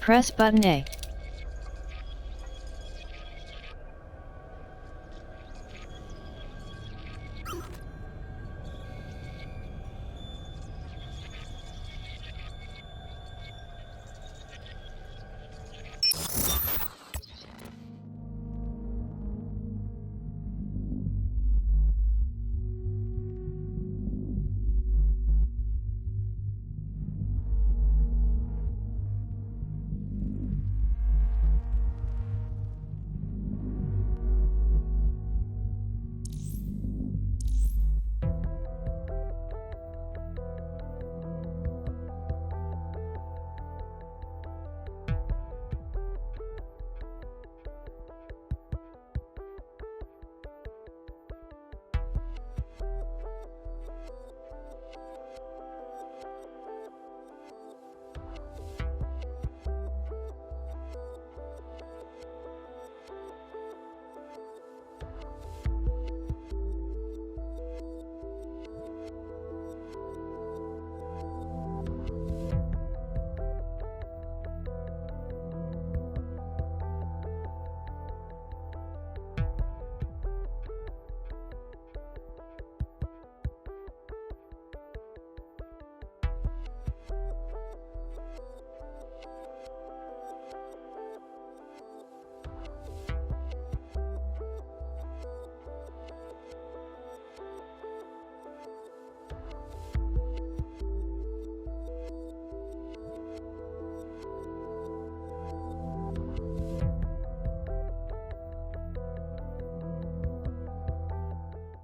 Press button A.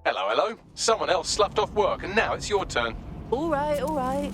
Hello, hello. Someone else sloughed off work and now it's your turn. All right, all right.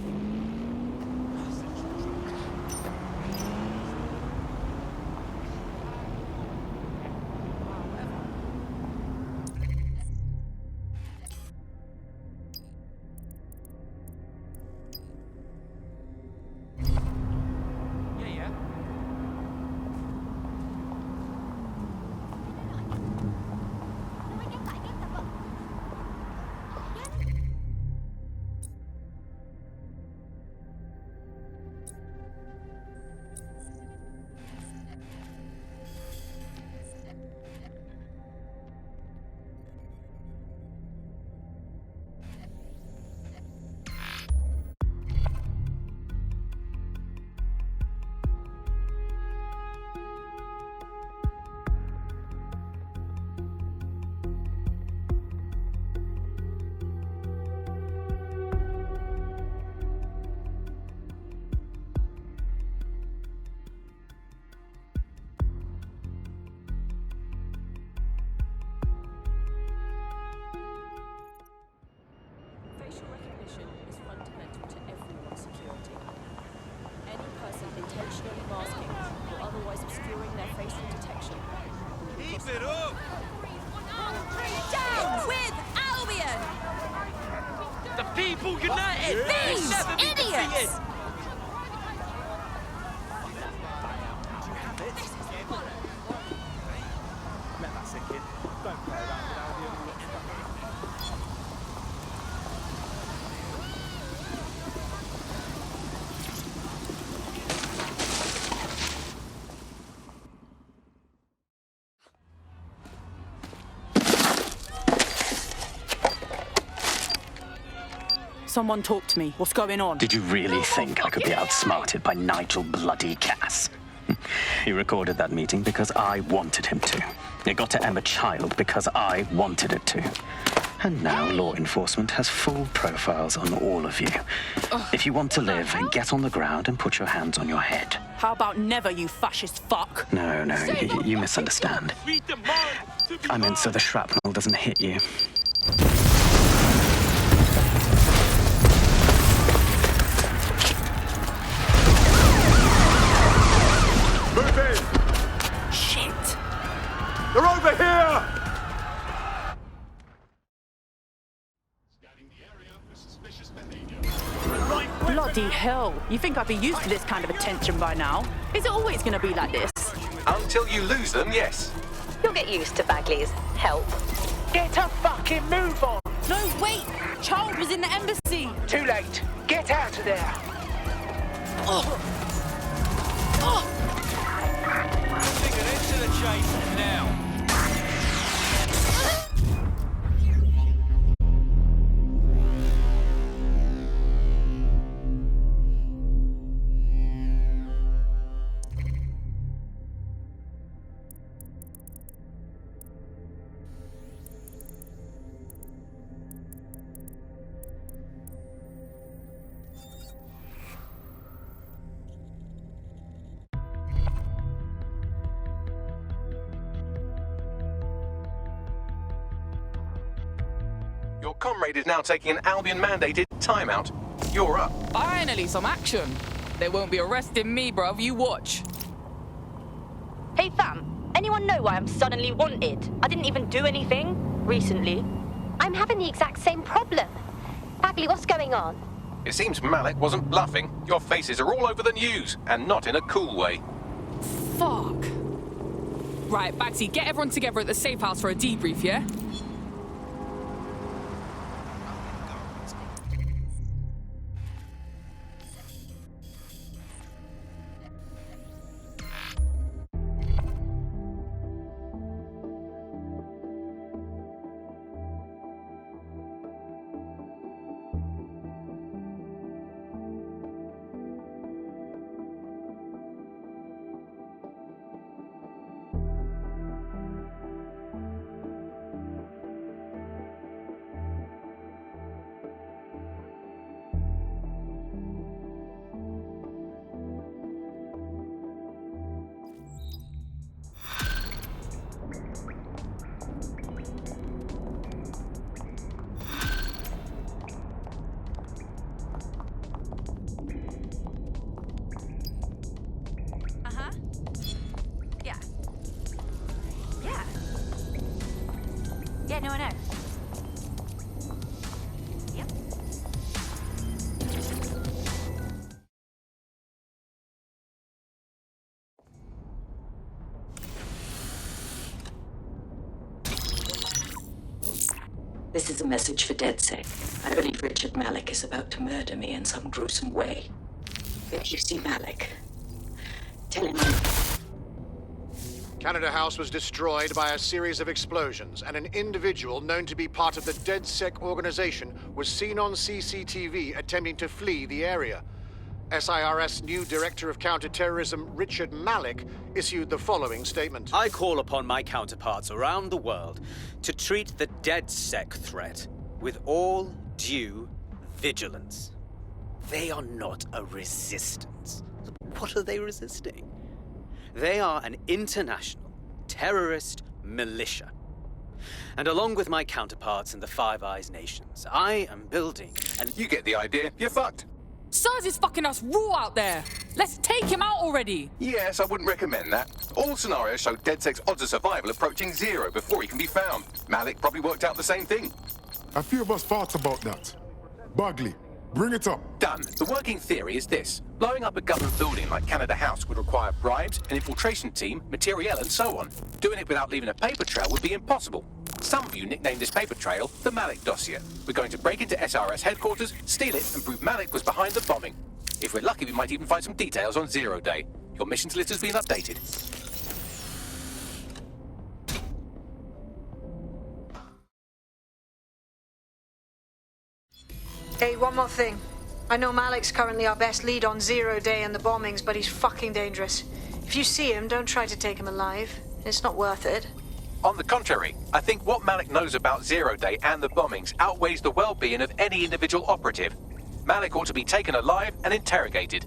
Facial recognition is fundamental to everyone's security. Any person intentionally masking or otherwise obscuring their facial detection. Keep it up! Down with Albion! The people united! These Never be idiots! defeated! Let that sink in. Don't play around with Albion. Someone talk to me. What's going on? Did you really think I could be outsmarted by Nigel bloody Cass? He recorded that meeting because I wanted him to. It got to Emma Child because I wanted it to. And now law enforcement has full profiles on all of you. If you want to live, get on the ground and put your hands on your head. How about never, you fascist fuck? No, you misunderstand. We demand to be I meant so heard. the shrapnel doesn't hit you. Move in! Shit! They're over here! Bloody hell. You think I'd be used to this kind of attention by now? Is it always gonna be like this? Until you lose them, yes. You'll get used to Bagley's help. Get a fucking move on! No, wait! Child was in the embassy! Too late. Get out of there. Oh! comrade is now taking an Albion-mandated timeout. You're up. Finally, some action. They won't be arresting me, bruv. You watch. Hey fam, anyone know why I'm suddenly wanted? I didn't even do anything recently. I'm having the exact same problem. Bagley, what's going on? It seems Malik wasn't bluffing. Your faces are all over the news, and not in a cool way. Fuck. Right, Bagsy, get everyone together at the safe house for a debrief, yeah? Yeah, no, I know. Yep. This is a message for DedSec. I believe Richard Malik is about to murder me in some gruesome way. If you see Malik, tell him Canada House was destroyed by a series of explosions, and an individual known to be part of the DedSec organization was seen on CCTV attempting to flee the area. SIRS new Director of Counterterrorism Richard Malik issued the following statement. I call upon my counterparts around the world to treat the DedSec threat with all due vigilance. They are not a resistance. What are they resisting? They are an international terrorist militia. And along with my counterparts in the Five Eyes nations, I am building an... You get the idea. You're fucked. Sirs is fucking us raw out there. Let's take him out already. Yes, I wouldn't recommend that. All scenarios show DedSec's odds of survival approaching 0 before he can be found. Malik probably worked out the same thing. A few of us thought about that. Bagley, bring it up. Done. The working theory is this. Blowing up a government building like Canada House would require bribes, an infiltration team, materiel, and so on. Doing it without leaving a paper trail would be impossible. Some of you nicknamed this paper trail the Malik dossier. We're going to break into SRS headquarters, steal it, and prove Malik was behind the bombing. If we're lucky, we might even find some details on Zero Day. Your missions list has been updated. Hey, one more thing. I know Malik's currently our best lead on Zero Day and the bombings, but he's fucking dangerous. If you see him, don't try to take him alive. It's not worth it. On the contrary, I think what Malik knows about Zero Day and the bombings outweighs the well-being of any individual operative. Malik ought to be taken alive and interrogated.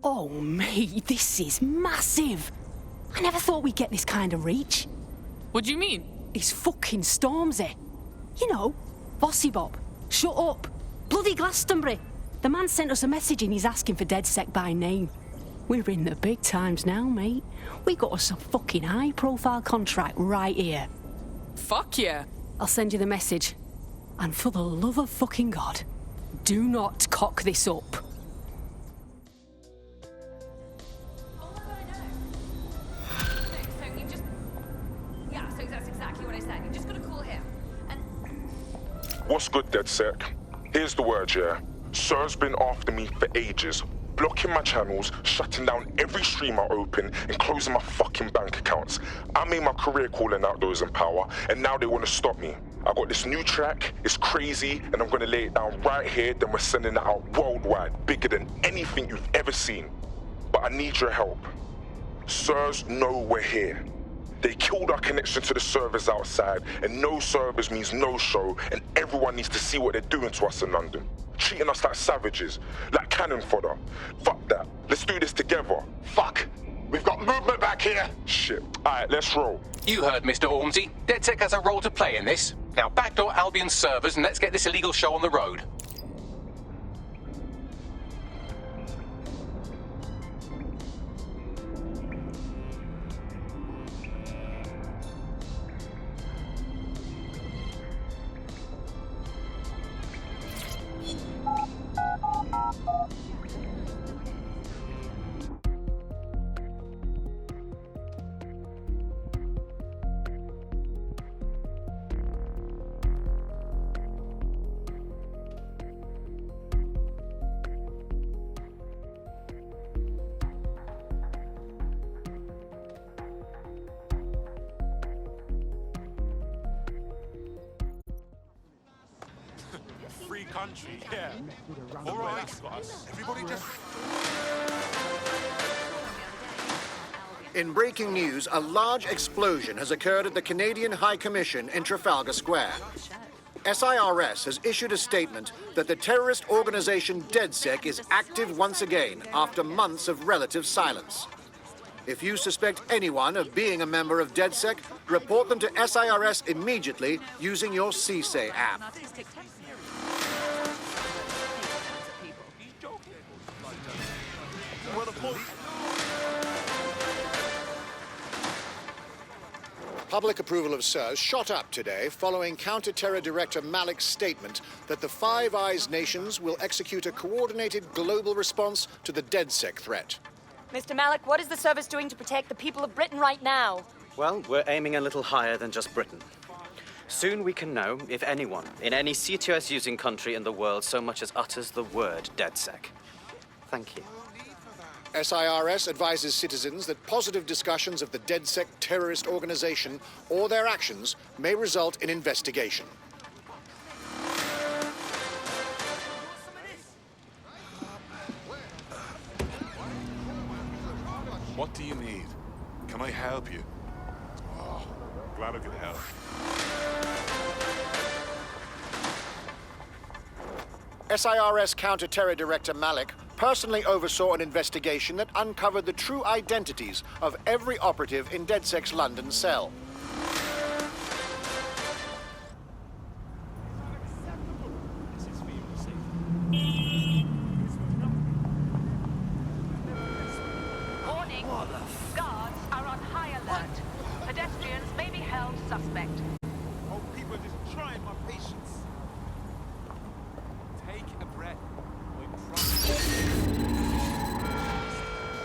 Oh, mate, this is massive. I never thought we'd get this kind of reach. What do you mean? It's fucking Stormzy. You know, Bossy Bob. Shut up. Bloody Glastonbury. The man sent us a message and he's asking for DedSec by name. We're in the big times now, mate. We got us a fucking high-profile contract right here. Fuck yeah. I'll send you the message. And for the love of fucking God, do not cock this up. What's good, DedSec? Here's the word, yeah. Sir's been after me for ages, blocking my channels, shutting down every stream I open, and closing my fucking bank accounts. I made my career calling out those in power, and now they want to stop me. I got this new track, it's crazy, and I'm gonna lay it down right here, then we're sending it out worldwide, bigger than anything you've ever seen. But I need your help. Sirs know we're here. They killed our connection to the servers outside, and no servers means no show, and everyone needs to see what they're doing to us in London. Treating us like savages, like cannon fodder. Fuck that. Let's do this together. Fuck. We've got movement back here. Shit. Alright, let's roll. You heard Mr. Ormsey. DedSec has a role to play in this. Now backdoor Albion's servers and let's get this illegal show on the road. Free country, yeah. All right, everybody just... In breaking news, a large explosion has occurred at the Canadian High Commission in Trafalgar Square. SIRS has issued a statement that the terrorist organization DedSec is active once again after months of relative silence. If you suspect anyone of being a member of DedSec, report them to SIRS immediately using your CSAY app. Public approval of SIRS shot up today following Counter-Terror Director Malik's statement that the Five Eyes nations will execute a coordinated global response to the DedSec threat. Mr. Malik, what is the service doing to protect the people of Britain right now? Well, we're aiming a little higher than just Britain. Soon we can know if anyone in any CTOS-using country in the world so much as utters the word DedSec. Thank you. SIRS advises citizens that positive discussions of the DedSec terrorist organization or their actions may result in investigation. What do you need? Can I help you? Oh, glad I could help. SIRS Counter-Terror Director Malik personally oversaw an investigation that uncovered the true identities of every operative in DedSec's London cell. Warning. Guards are on high alert. Pedestrians may be held suspect. Oh, people are just trying my patience. Take a breath.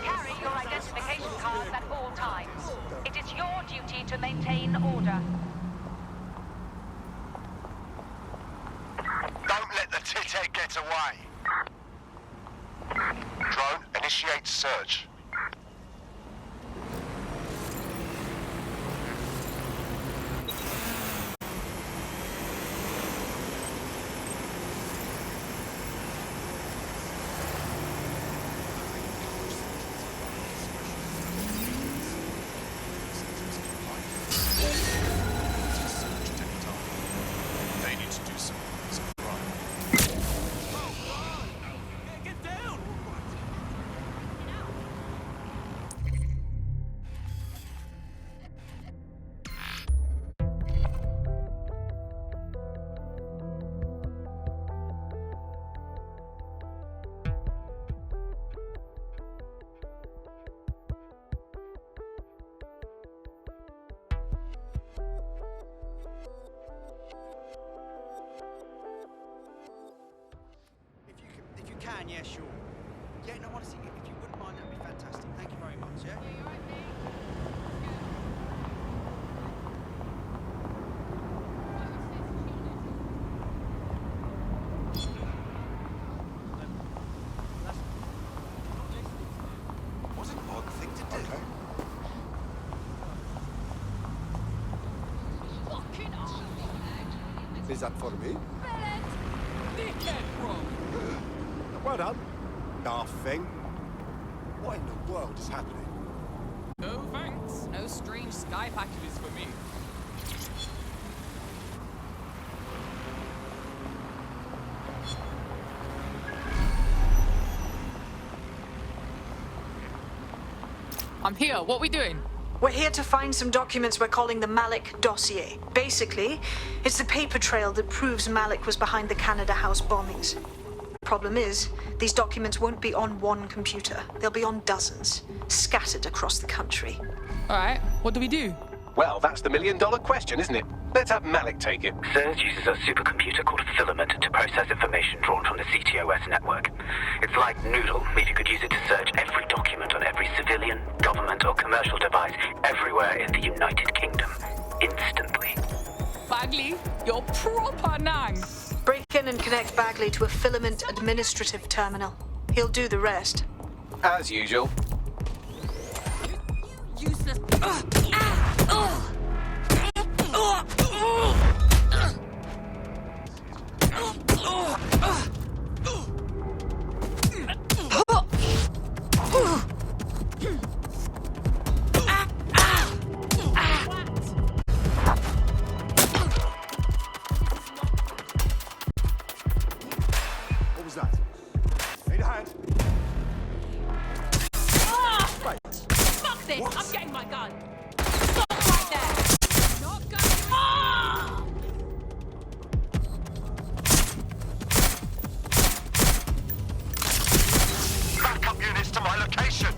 Carry your identification cards at all times. It is your duty to maintain order. Don't let the tithead get away. Drone, initiate search. They need to do some crime. Get down! If you can, yeah, sure. Yeah, no, honestly, if you wouldn't mind, that'd be fantastic. Thank you very much, yeah? What an odd thing to do. Is that for me? Dickhead, bro! Well done. Daft thing. What in the world is happening? No thanks. No strange sky packages for me. I'm here. What are we doing? We're here to find some documents we're calling the Malik dossier. Basically, it's the paper trail that proves Malik was behind the Canada House bombings. Problem is, these documents won't be on one computer. They'll be on dozens, scattered across the country. All right, what do we do? Well, that's the million-dollar question, isn't it? Let's have Malik take it. Surge uses a supercomputer called Filament to process information drawn from the CTOS network. It's like Noodle, if you could use it to search every document on every civilian, government or commercial device everywhere in the United Kingdom, instantly. Bagley, you're proper nang. Break in and connect Bagley to a Filament administrative terminal. He'll do the rest. As usual. Useless. What was that? Need a hand? Fuck this! I'm getting my gun. Stop right there. Not going. Backup units to my location.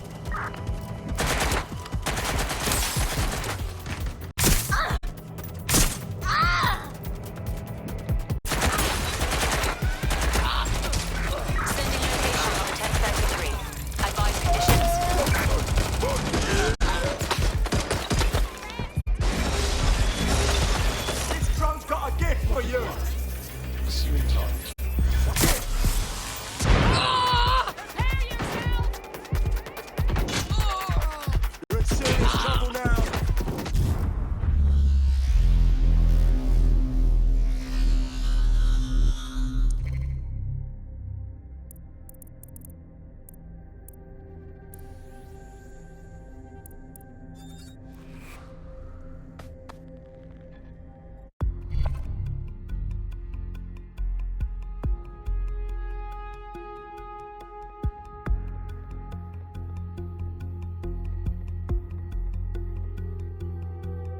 Sending location on 1033. Advise conditions. This drone's got a gift for you. See you in time. You're in serious trouble now.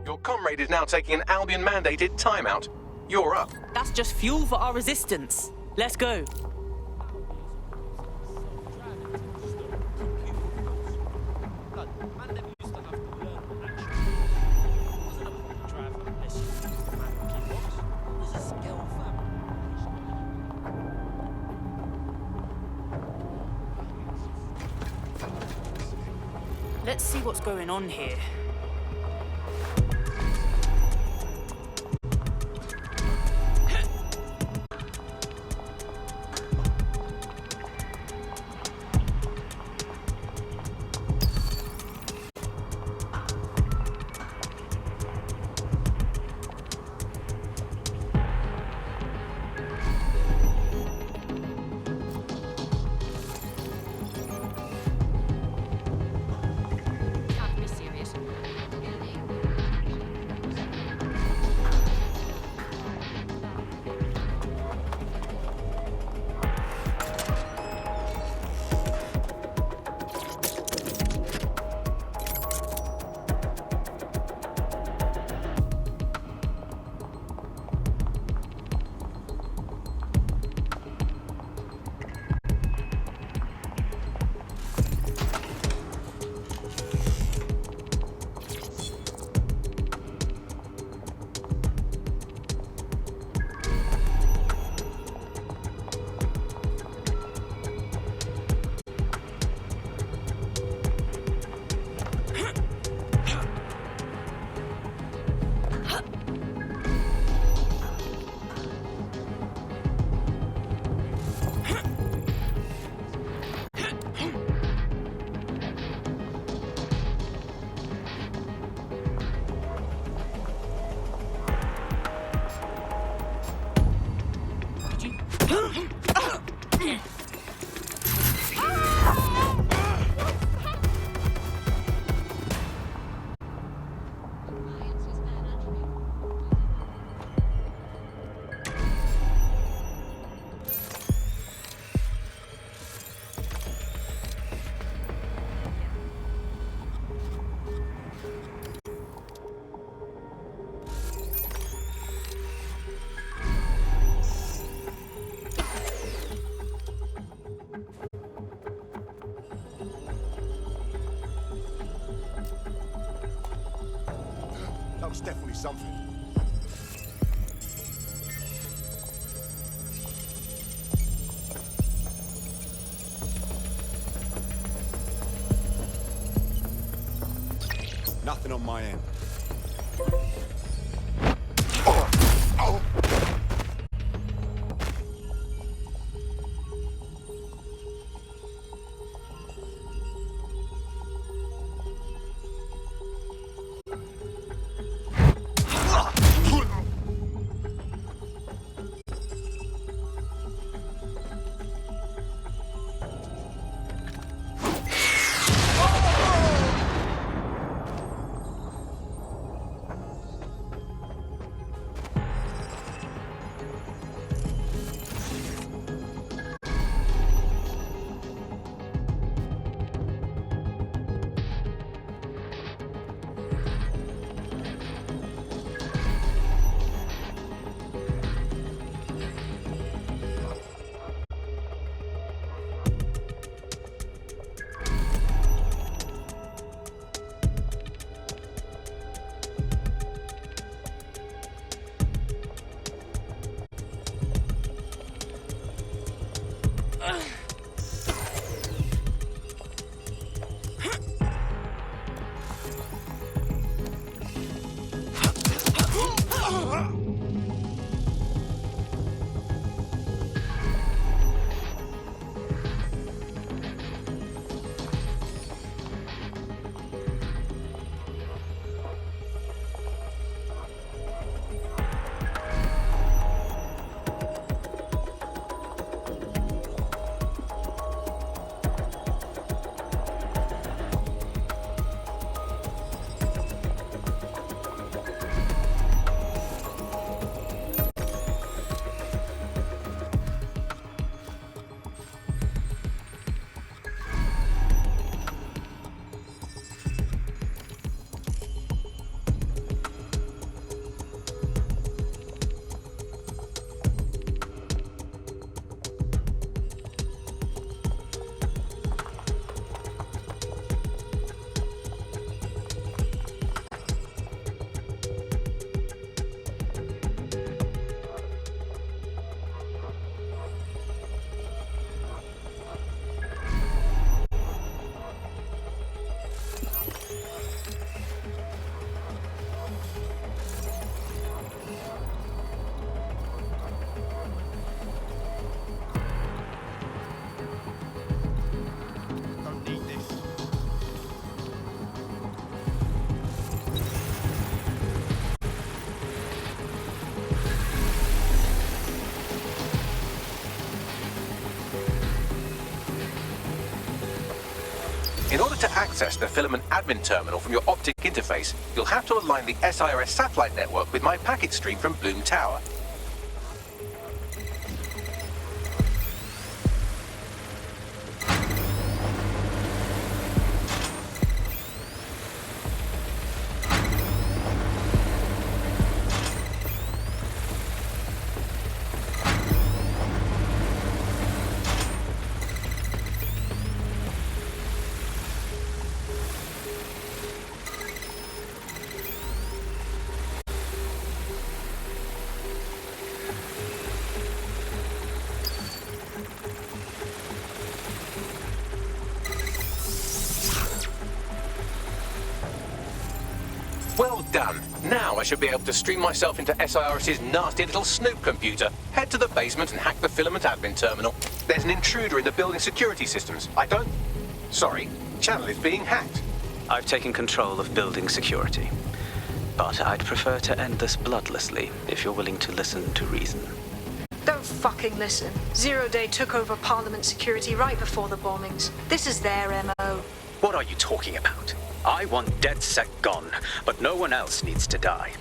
Your comrade is now taking an Albion-mandated timeout. You're up. That's just fuel for our resistance. Let's go. Let's see what's going on here. Can't be serious. That was definitely something. Nothing on my end. In order to access the filament admin terminal from your optic interface, you'll have to align the SIRS satellite network with my packet stream from Bloom Tower. Well done. Now I should be able to stream myself into SIRS's nasty little snoop computer, head to the basement and hack the filament admin terminal. There's an intruder in the building security systems. Sorry, channel is being hacked. I've taken control of building security. But I'd prefer to end this bloodlessly, if you're willing to listen to reason. Don't fucking listen. Zero Day took over Parliament security right before the bombings. This is their MO. What are you talking about? I want DedSec gone, but no one else needs to die.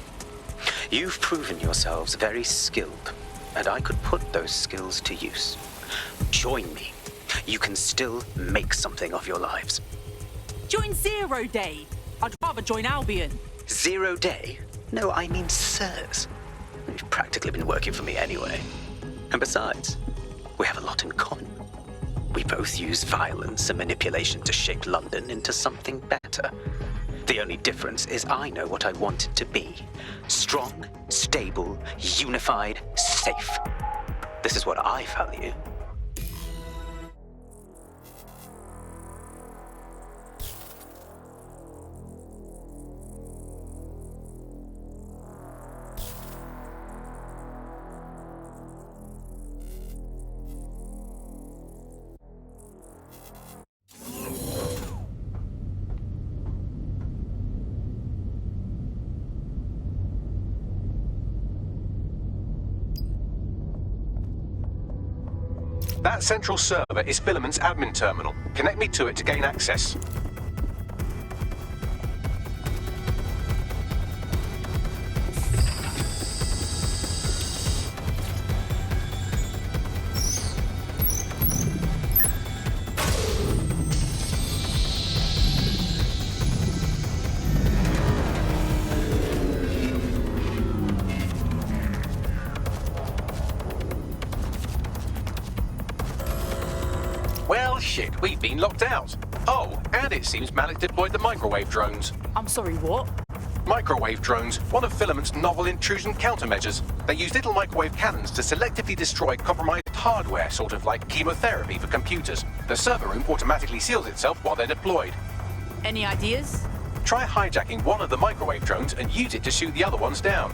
You've proven yourselves very skilled, and I could put those skills to use. Join me. You can still make something of your lives. Join Zero Day. I'd rather join Albion. 0 Day? No, I mean SIRS. You've practically been working for me anyway. And besides, we have a lot in common. We both use violence and manipulation to shape London into something better. The The only difference is I know what I want it to be. Strong, stable, unified, safe. This is what I value. That central server is Filament's admin terminal. Connect me to it to gain access. Well, shit, we've been locked out. Oh, and it seems Malik deployed the microwave drones. I'm sorry, what? Microwave drones, one of Filament's novel intrusion countermeasures. They use little microwave cannons to selectively destroy compromised hardware, sort of like chemotherapy for computers. The server room automatically seals itself while they're deployed. Any ideas? Try hijacking one of the microwave drones and use it to shoot the other ones down.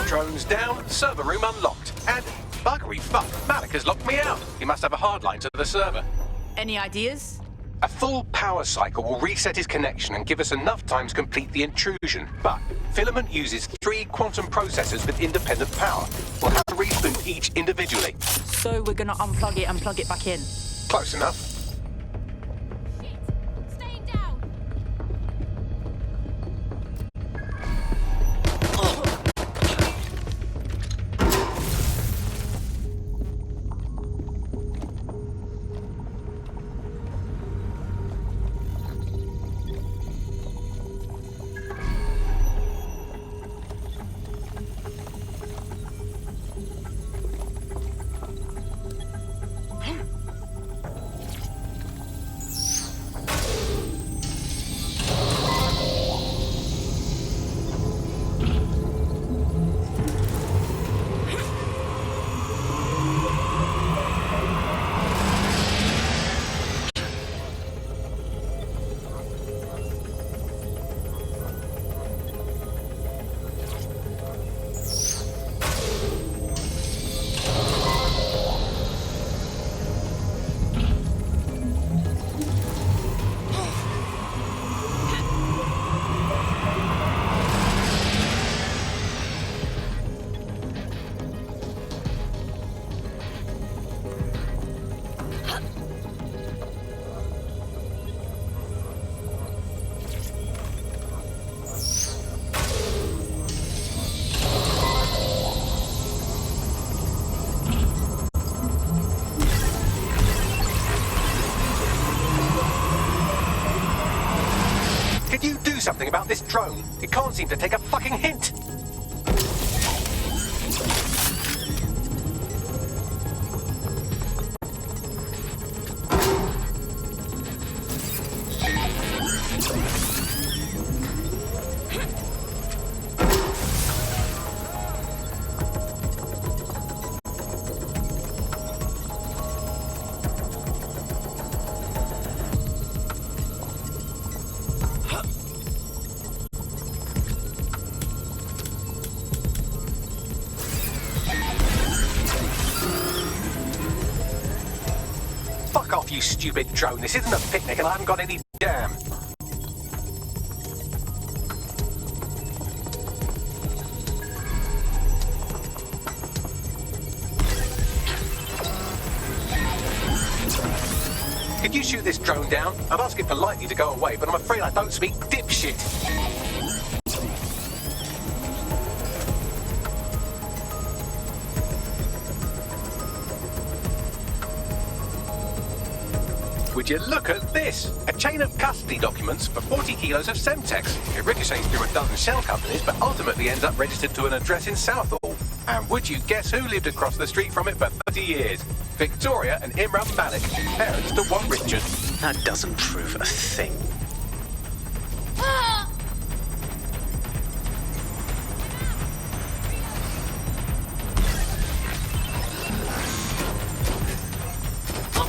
Drones down, server room unlocked. And buggery fuck, Malik has locked me out. He must have a hardline to the server. Any ideas? A full power cycle will reset his connection and give us enough time to complete the intrusion. But Filament uses 3 quantum processors with independent power. We'll have to reboot each individually. So we're gonna unplug it and plug it back in? Close enough. drone. It can't seem to take a fucking hint. Fuck off, you stupid drone. This isn't a picnic and I haven't got any jam. Could you shoot this drone down? I'd ask it politely to go away, but I'm afraid I don't speak dipshit. Would you look at this? A chain of custody documents for 40 kilos of Semtex. It ricochets through a dozen shell companies, but ultimately ends up registered to an address in Southall. And would you guess who lived across the street from it for 30 years? Victoria and Imran Malik, parents to one Richard. That doesn't prove a thing.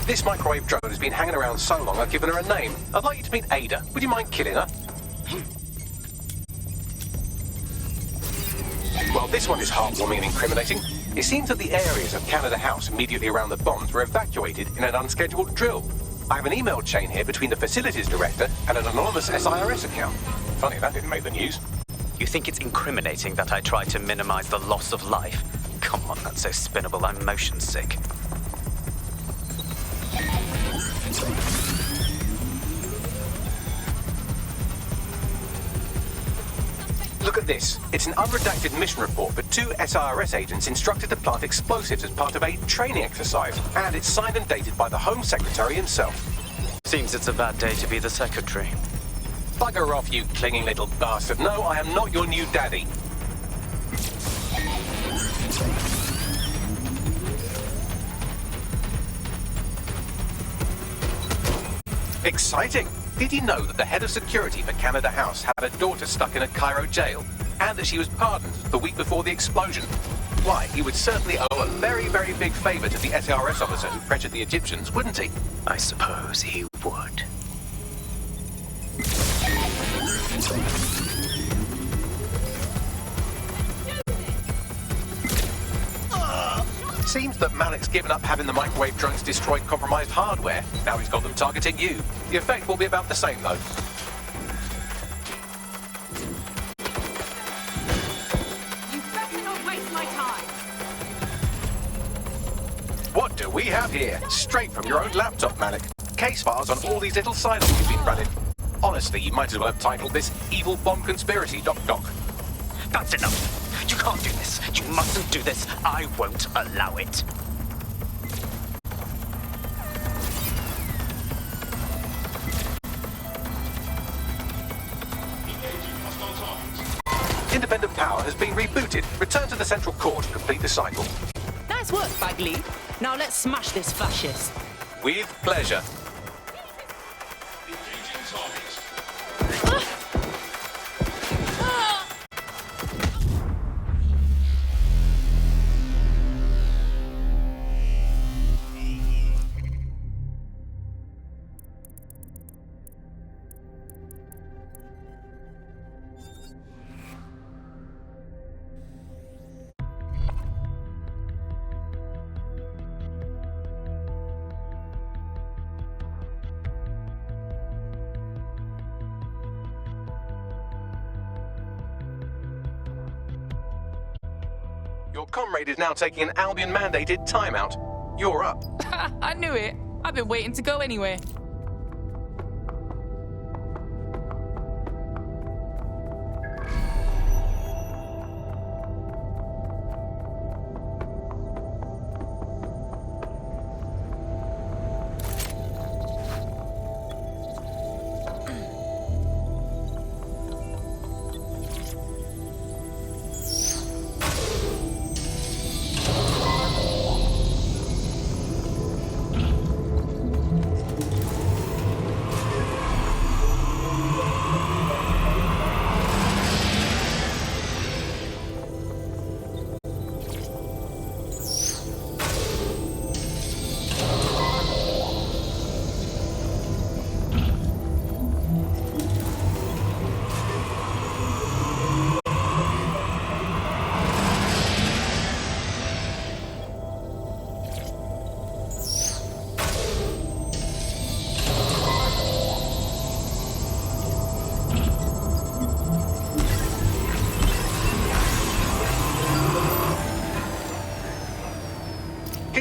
This microwave drone has been hanging around so long I've given her a name. I'd like you to meet Ada. Would you mind killing her? Well, this one is heartwarming and incriminating. It seems that the areas of Canada House immediately around the bombs were evacuated in an unscheduled drill. I have an email chain here between the facilities director and an anonymous SIRS account. Funny that didn't make the news. You think it's incriminating that I tried to minimize the loss of life? Come on, that's so spinnable, I'm motion sick. Look at this. It's an unredacted mission report for 2 SIRS agents instructed to plant explosives as part of a training exercise. And it's signed and dated by the Home Secretary himself. Seems it's a bad day to be the secretary. Bugger off, you clinging little bastard. No, I am not your new daddy. Exciting! Did you know that the head of security for Canada House had a daughter stuck in a Cairo jail? And that she was pardoned the week before the explosion? Why, he would certainly owe a very, very big favour to the SRS officer who pressured the Egyptians, wouldn't he? I suppose he would. Seems that Malik's given up having the microwave drones destroy compromised hardware. Now he's got them targeting you. The effect will be about the same, though. You better not waste my time. What do we have here? Straight from your own laptop, Malik. Case files on all these little silos you've been running. Honestly, you might as well have titled this Evil Bomb Conspiracy, Doc. That's enough. You can't do this. You mustn't do this. I won't allow it. Independent power has been rebooted. Return to the central core to complete the cycle. Nice work, Bagley. Now let's smash this fascist. With pleasure. Your comrade is now taking an Albion-mandated timeout. You're up. I knew it. I've been waiting to go anyway.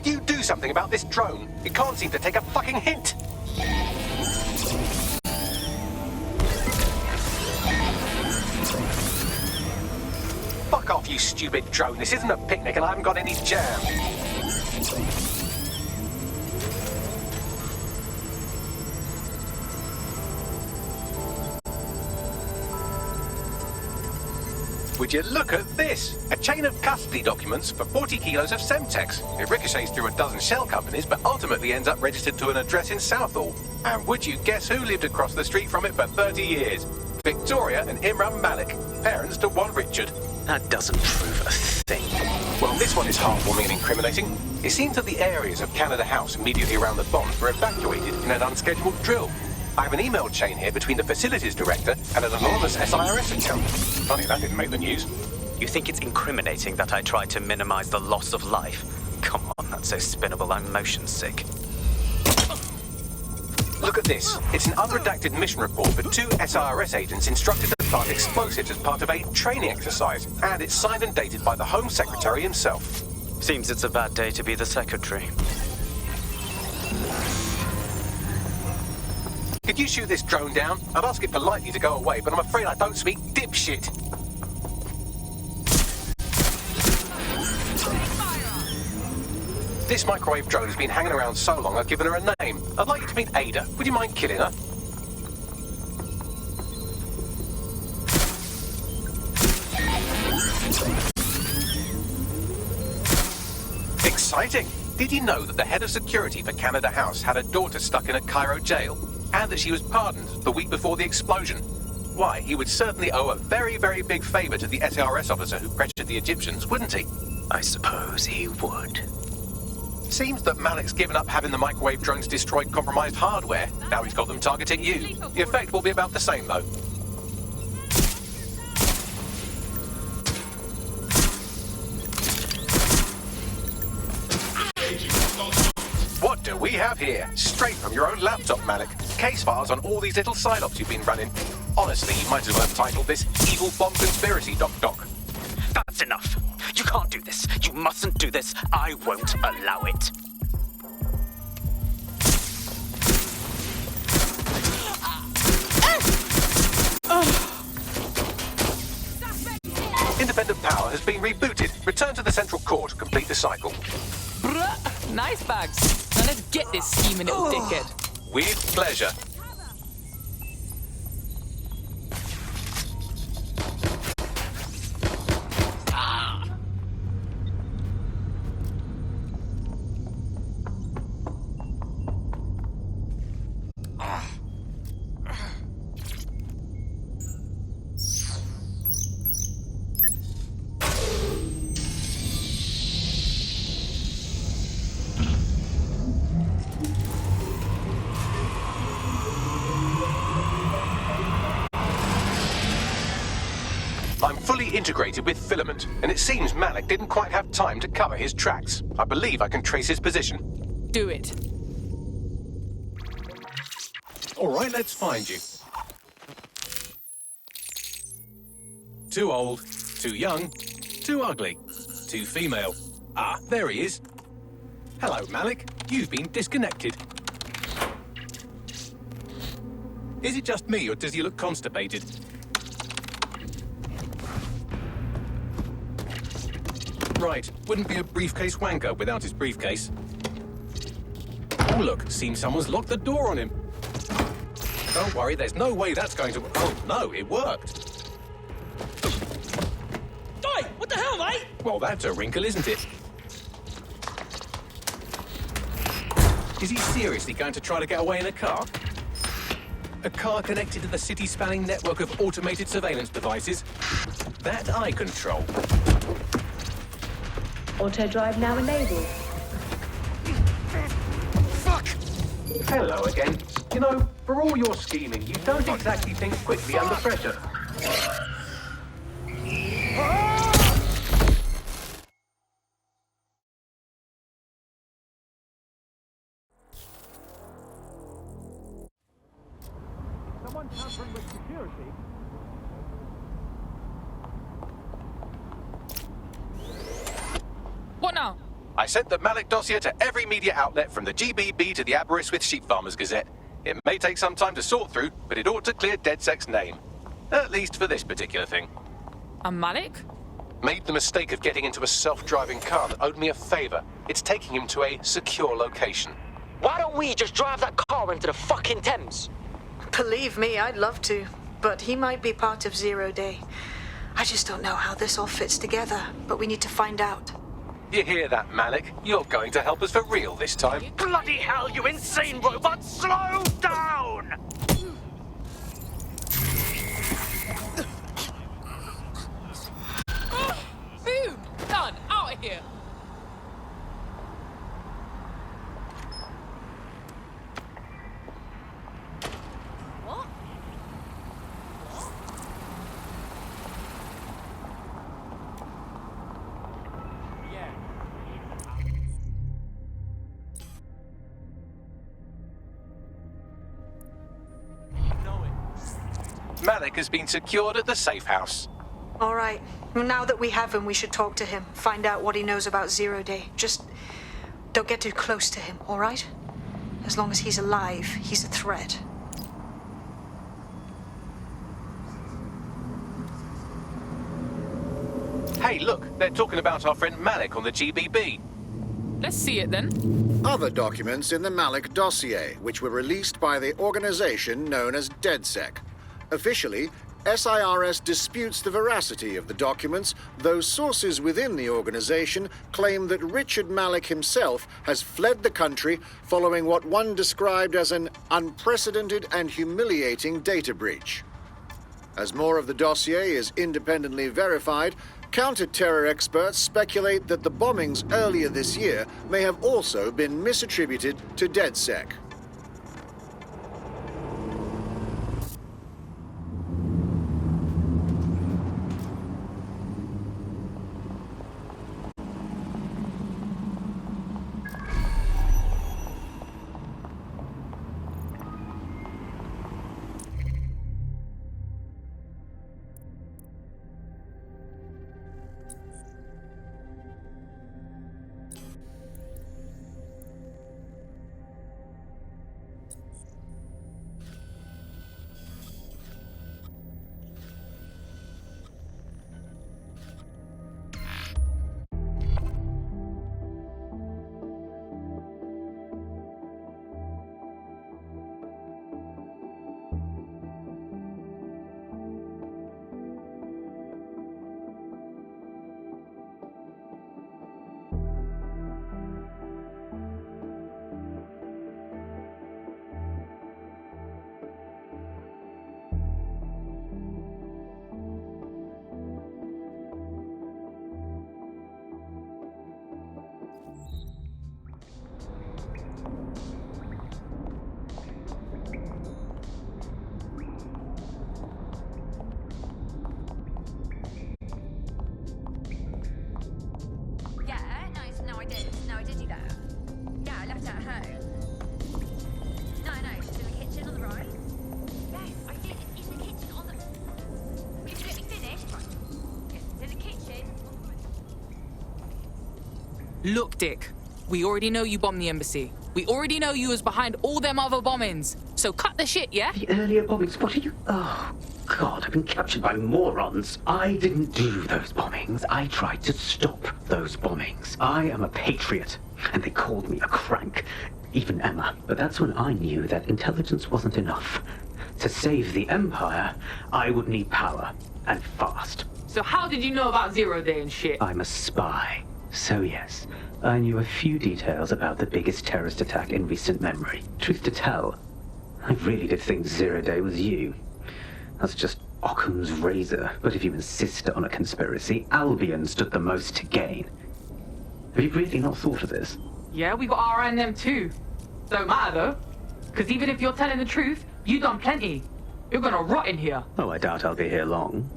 Could you do something about this drone? It can't seem to take a fucking hint. Fuck off, you stupid drone. This isn't a picnic and I haven't got any jam. Would you look at this? A chain of custody documents for 40 kilos of Semtex. It ricochets through a dozen shell companies, but ultimately ends up registered to an address in Southall. And would you guess who lived across the street from it for 30 years? Victoria and Imran Malik, parents to one Richard. That doesn't prove a thing. Well, this one is heartwarming and incriminating. It seems that the areas of Canada House immediately around the bombs were evacuated in an unscheduled drill. I have an email chain here between the facilities director and an anonymous SIRS account. Funny that didn't make the news. You think it's incriminating that I tried to minimize the loss of life? Come on, that's so spinnable, I'm motion sick. Look at this. It's an unredacted mission report for 2 SIRS agents instructed to plant explosives as part of a training exercise. And it's signed and dated by the Home Secretary himself. Seems it's a bad day to be the secretary. Could you shoot this drone down? I'd ask it politely to go away, but I'm afraid I don't speak dipshit. This microwave drone has been hanging around so long I've given her a name. I'd like you to meet Ada. Would you mind killing her? Exciting! Did you know that the head of security for Canada House had a daughter stuck in a Cairo jail? And that she was pardoned the week before the explosion? Why, he would certainly owe a very, very big favor to the SRS officer who pressured the Egyptians, wouldn't he? I suppose he would. Seems that Malik's given up having the microwave drones destroy compromised hardware. Now he's got them targeting you. The effect will be about the same, though. What do we have here? Straight from your own laptop, Malik. Case files on all these little psyops you've been running. Honestly, you might as well have titled this Evil Bomb Conspiracy, Doc. That's enough. You can't do this. You mustn't do this. I won't allow it. Independent power has been rebooted. Return to the central core to complete the cycle. Bruh, nice bags. Now let's get this scheming little dickhead. With pleasure. I'm fully integrated with Filament, and it seems Malik didn't quite have time to cover his tracks. I believe I can trace his position. Do it. All right, let's find you. Too old, too young, too ugly, too female. Ah, there he is. Hello, Malik. You've been disconnected. Is it just me, or does he look constipated? Right, wouldn't be a briefcase wanker without his briefcase. Oh look, seems someone's locked the door on him. Don't worry, there's no way that's going to... Oh no, it worked. Oi, what the hell, mate? Well, that's a wrinkle, isn't it? Is he seriously going to try to get away in a car? A car connected to the city-spanning network of automated surveillance devices? That I control. Auto drive now enabled. Fuck! Hello again. You know, for all your scheming, you don't exactly think quickly under pressure. Someone tampering with security? What now? I sent the Malik dossier to every media outlet from the GBB to the Aberystwyth Sheep Farmers Gazette. It may take some time to sort through, but it ought to clear DedSec's name. At least for this particular thing. And Malik? Made the mistake of getting into a self-driving car that owed me a favor. It's taking him to a secure location. Why don't we just drive that car into the fucking Thames? Believe me, I'd love to, but he might be part of Zero Day. I just don't know how this all fits together, but we need to find out. You hear that, Malik? You're going to help us for real this time. Bloody hell, you insane robot! Slow down! Boom! Done! Out of here! What? Malik has been secured at the safe house. All right. Now that we have him, we should talk to him. Find out what he knows about Zero Day. Just don't get too close to him, all right? As long as he's alive, he's a threat. Hey, look, they're talking about our friend Malik on the GBB. Let's see it then. Other documents in the Malik dossier, which were released by the organization known as DedSec. Officially, SIRS disputes the veracity of the documents, though sources within the organization claim that Richard Malik himself has fled the country following what one described as an unprecedented and humiliating data breach. As more of the dossier is independently verified, counter-terror experts speculate that the bombings earlier this year may have also been misattributed to DedSec. Look, Dick, we already know you bombed the embassy. We already know you was behind all them other bombings. So cut the shit, yeah? The earlier bombings, what are you... Oh, God, I've been captured by morons. I didn't do those bombings. I tried to stop those bombings. I am a patriot, and they called me a crank. Even Emma. But that's when I knew that intelligence wasn't enough. To save the Empire, I would need power, and fast. So how did you know about Zero Day and shit? I'm a spy. So yes, I knew a few details about the biggest terrorist attack in recent memory. Truth to tell, I really did think Zero Day was you. That's just Occam's razor. But if you insist on a conspiracy, Albion stood the most to gain. Have you really not thought of this? Yeah, we got our eye on them too. Don't matter though, because even if you're telling the truth, you done plenty. You're gonna rot in here. Oh, I doubt I'll be here long.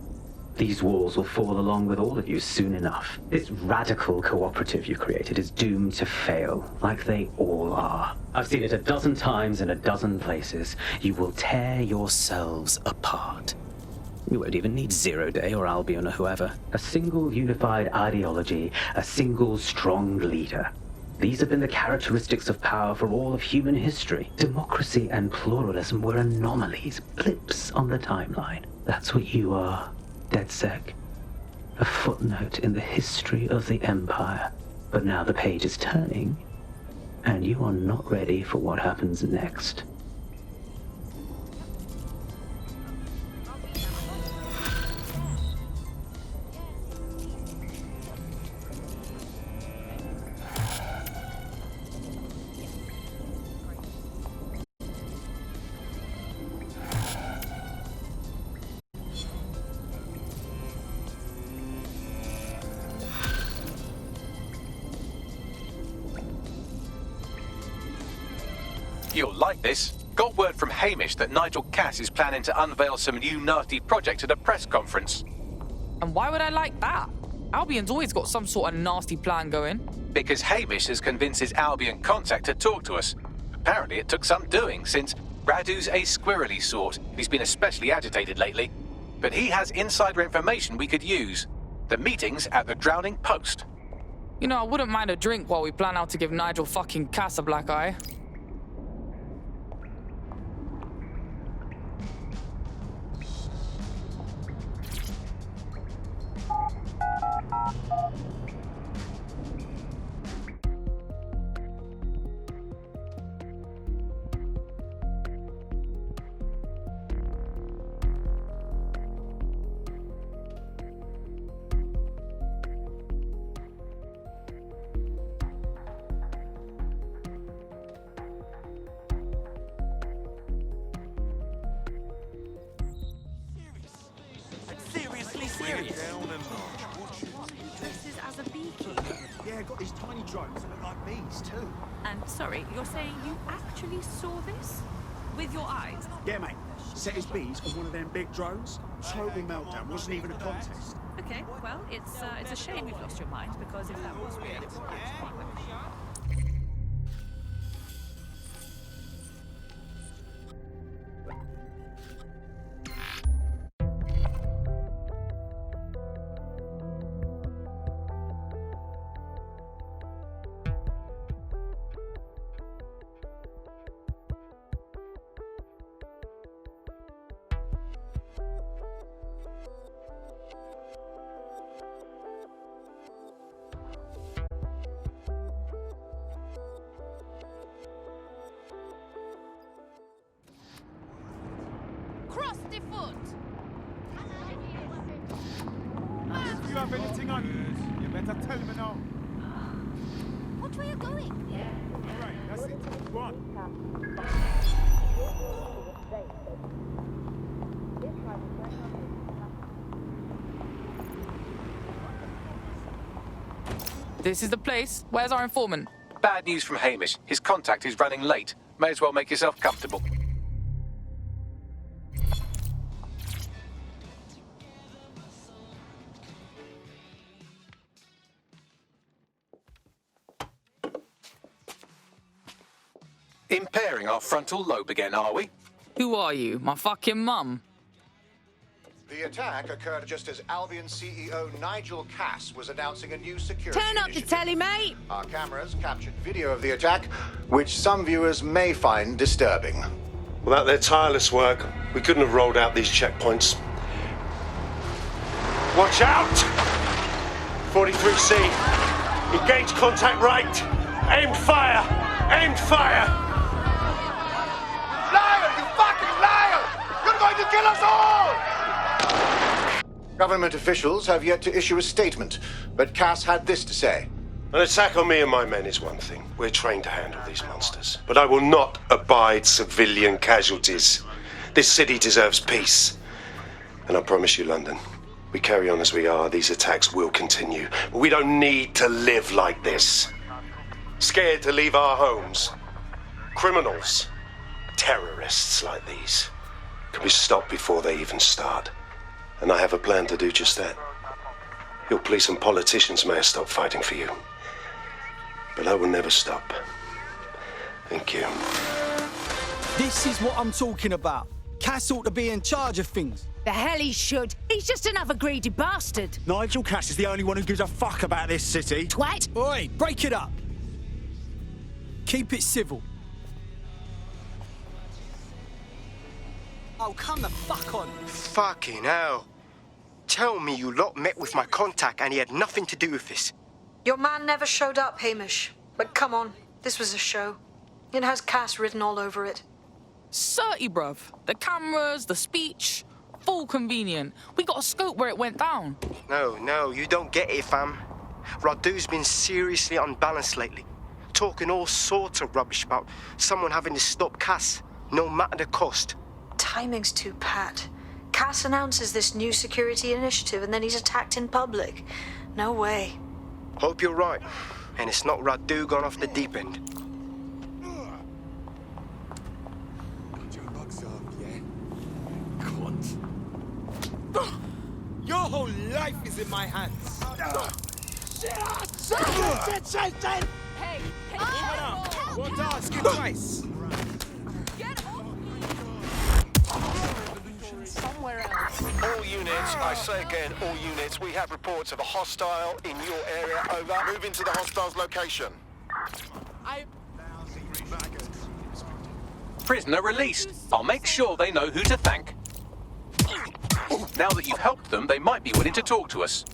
These walls will fall along with all of you soon enough. This radical cooperative you created is doomed to fail, like they all are. I've seen it a dozen times in a dozen places. You will tear yourselves apart. You won't even need Zero Day or Albion or whoever. A single unified ideology, a single strong leader. These have been the characteristics of power for all of human history. Democracy and pluralism were anomalies, blips on the timeline. That's what you are, DedSec. A footnote in the history of the Empire. But now the page is turning, and you are not ready for what happens next. You'll like this. Got word from Hamish that Nigel Cass is planning to unveil some new nerdy project at a press conference. And why would I like that? Albion's always got some sort of nasty plan going. Because Hamish has convinced his Albion contact to talk to us. Apparently it took some doing, since Radu's a squirrely sort. He's been especially agitated lately. But he has insider information we could use. The meeting's at the Drowning Post. You know, I wouldn't mind a drink while we plan out to give Nigel fucking Cass a black eye. Dresses as a beekeeper. Yeah, got these tiny drones that look like bees too. And sorry, you're saying you actually saw this? With your eyes? Yeah, mate. Set his bees on one of them big drones. Total meltdown. Wasn't even a contest. Okay, well, it's a shame you've lost your mind, because if that was real, it's Cross the foot! If you have anything on you, you better tell me now. What way are you going? Alright, that's it. Go on. This is the place. Where's our informant? Bad news from Hamish. His contact is running late. May as well make yourself comfortable. Impairing our frontal lobe again, are we? Who are you? My fucking mum? The attack occurred just as Albion CEO Nigel Cass was announcing a new security Turn up the telly, mate! Our cameras captured video of the attack, which some viewers may find disturbing. Without their tireless work, we couldn't have rolled out these checkpoints. Watch out! 43C. Engage contact right. Aim fire! Aim fire! Liar! You fucking liar! You're going to kill us all! Government officials have yet to issue a statement, but Cass had this to say. An attack on me and my men is one thing. We're trained to handle these monsters. But I will not abide civilian casualties. This city deserves peace. And I promise you, London, we carry on as we are, these attacks will continue. But we don't need to live like this. Scared to leave our homes. Criminals, terrorists like these, can be stopped before they even start. And I have a plan to do just that. Your police and politicians may have stopped fighting for you. But I will never stop. Thank you. This is what I'm talking about. Cass ought to be in charge of things. The hell he should. He's just another greedy bastard. Nigel Cass is the only one who gives a fuck about this city. Twat! Oi, break it up. Keep it civil. Oh, come the fuck on. Fucking hell. Tell me you lot met with my contact and he had nothing to do with this. Your man never showed up, Hamish. But come on, this was a show. It has Cass written all over it. Certy, bruv. The cameras, the speech, full convenient. We got a scope where it went down. No, you don't get it, fam. Radu's been seriously unbalanced lately. Talking all sorts of rubbish about someone having to stop Cass, no matter the cost. Timing's too pat. Cass announces this new security initiative and then he's attacked in public. No way. Hope you're right. And it's not Radu gone off the deep end. Your whole life is in my hands. Shit! Hey, Won't ask you twice. somewhere else. All units, I say again, all units, we have reports of a hostile in your area. Over. Move into the hostile's location. Prisoner released. I'll make sure they know who to thank. Now that you've helped them, they might be willing to talk to us.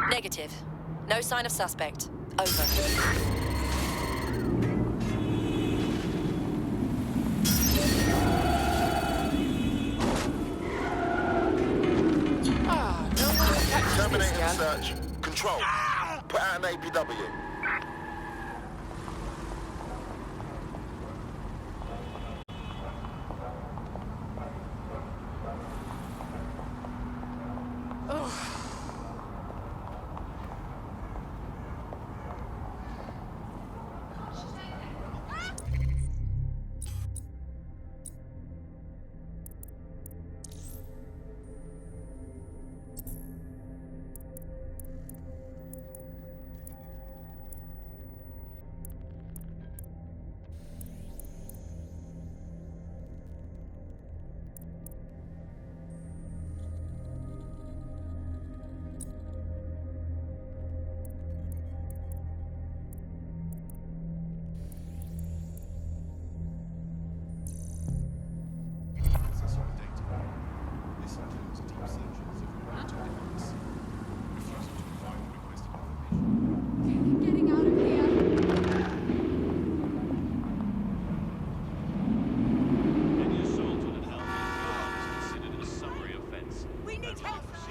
Negative. No sign of suspect. Over. Terminating the search. Control. Put out an APW.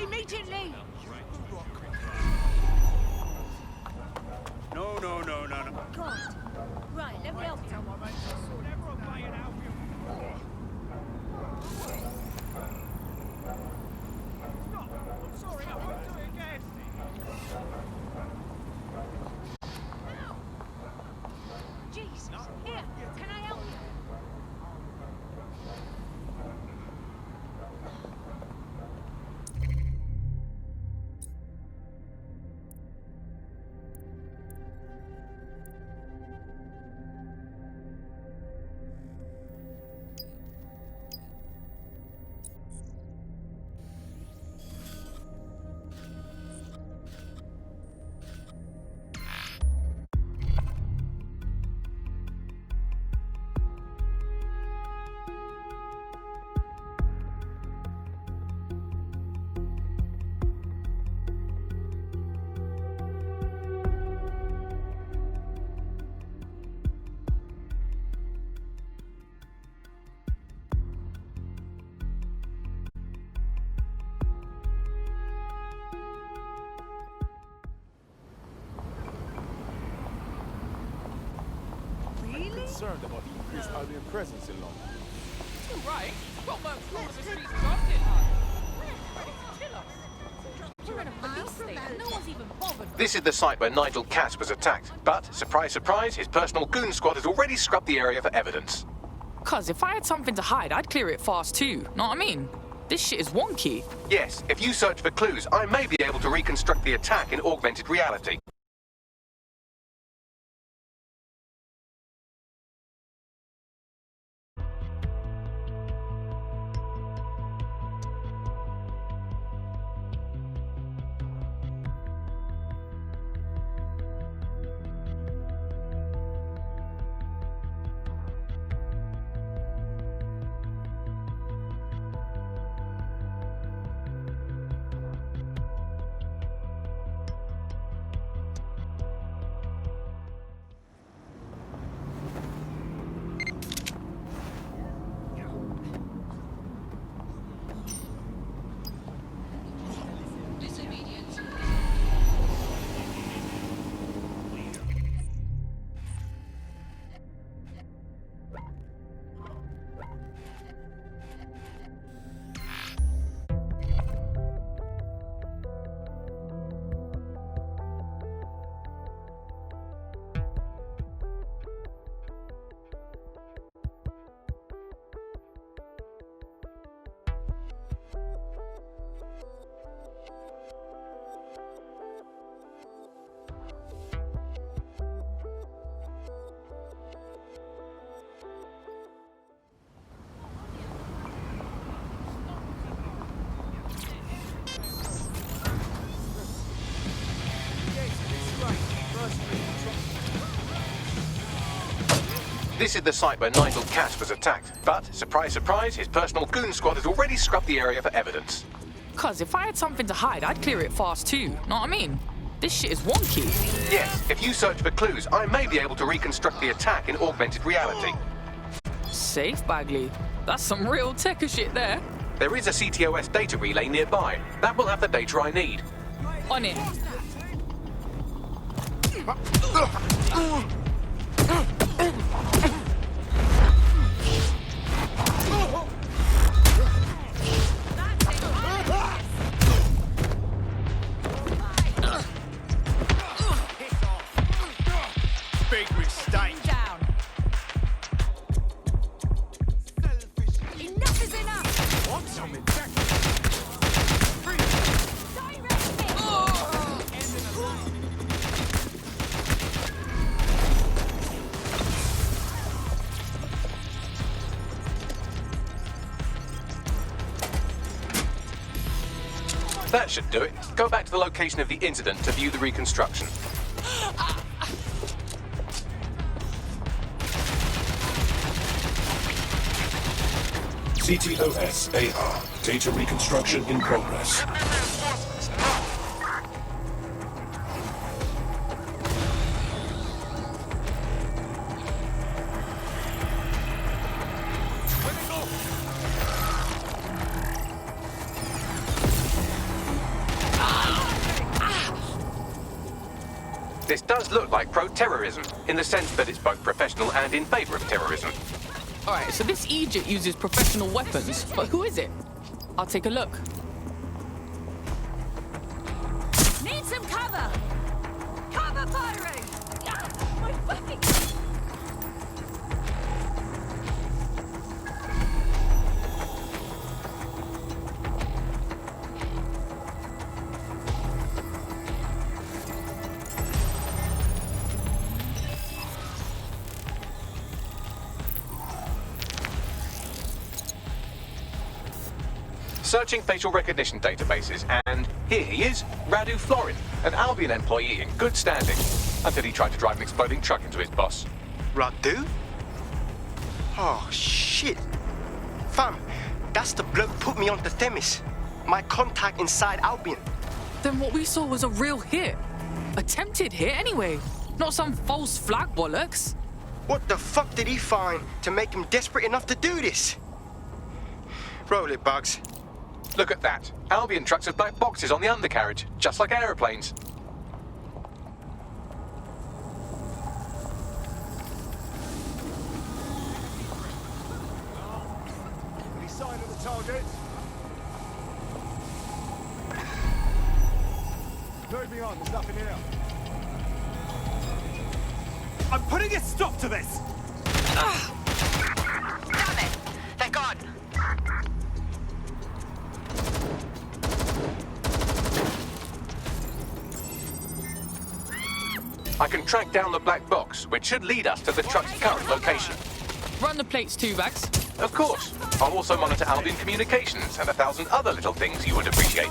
Immediately! No. God. Right, let me help you. Jesus, here, can I help you? Concerned about the increased alien presence in London. You're right. Got Mercs on the streets jumping hard. Ready to kill us. We're in a police state. No one's even bothered. This is the site where Nigel Cass was attacked, but, surprise, surprise, his personal goon squad has already scrubbed the area for evidence. Cause if I had something to hide, I'd clear it fast too. Know what I mean? This shit is wonky. Yes, if you search for clues, I may be able to reconstruct the attack in augmented reality. This is the site where Nigel Cass was attacked, but, surprise, surprise, his personal goon squad has already scrubbed the area for evidence. Cause if I had something to hide, I'd clear it fast too. Know what I mean? This shit is wonky. Yes, if you search for clues, I may be able to reconstruct the attack in augmented reality. Safe, Bagley. That's some real techer shit there. There is a CTOS data relay nearby. That will have the data I need. On it. Big mistake. Down. Enough is enough. Want something? That should do it. Go back to the location of the incident to view the reconstruction. CTOS AR. Data reconstruction in progress. This does look like pro-terrorism, in the sense that it's both professional and in favor of terrorism. Alright, so this Egypt uses professional weapons, but who is it? I'll take a look. Need some cover. Cover firing. My fucking. Searching facial recognition databases, and here he is, Radu Florin, an Albion employee in good standing, until he tried to drive an exploding truck into his boss. Radu? Oh, shit. Fam, that's the bloke put me on the Themis. My contact inside Albion. Then what we saw was a real hit. Attempted hit, anyway. Not some false flag bollocks. What the fuck did he find to make him desperate enough to do this? Roll it, Bugs. Look at that. Albion trucks have black boxes on the undercarriage, just like aeroplanes. Any sign of the target? Moving on, there's nothing here. I'm putting a stop to this! Damn it! They're gone! I can track down the black box, which should lead us to the truck's current location. Run the plates too, Bags. Of course. I'll also monitor Albion communications and 1,000 other little things you would appreciate.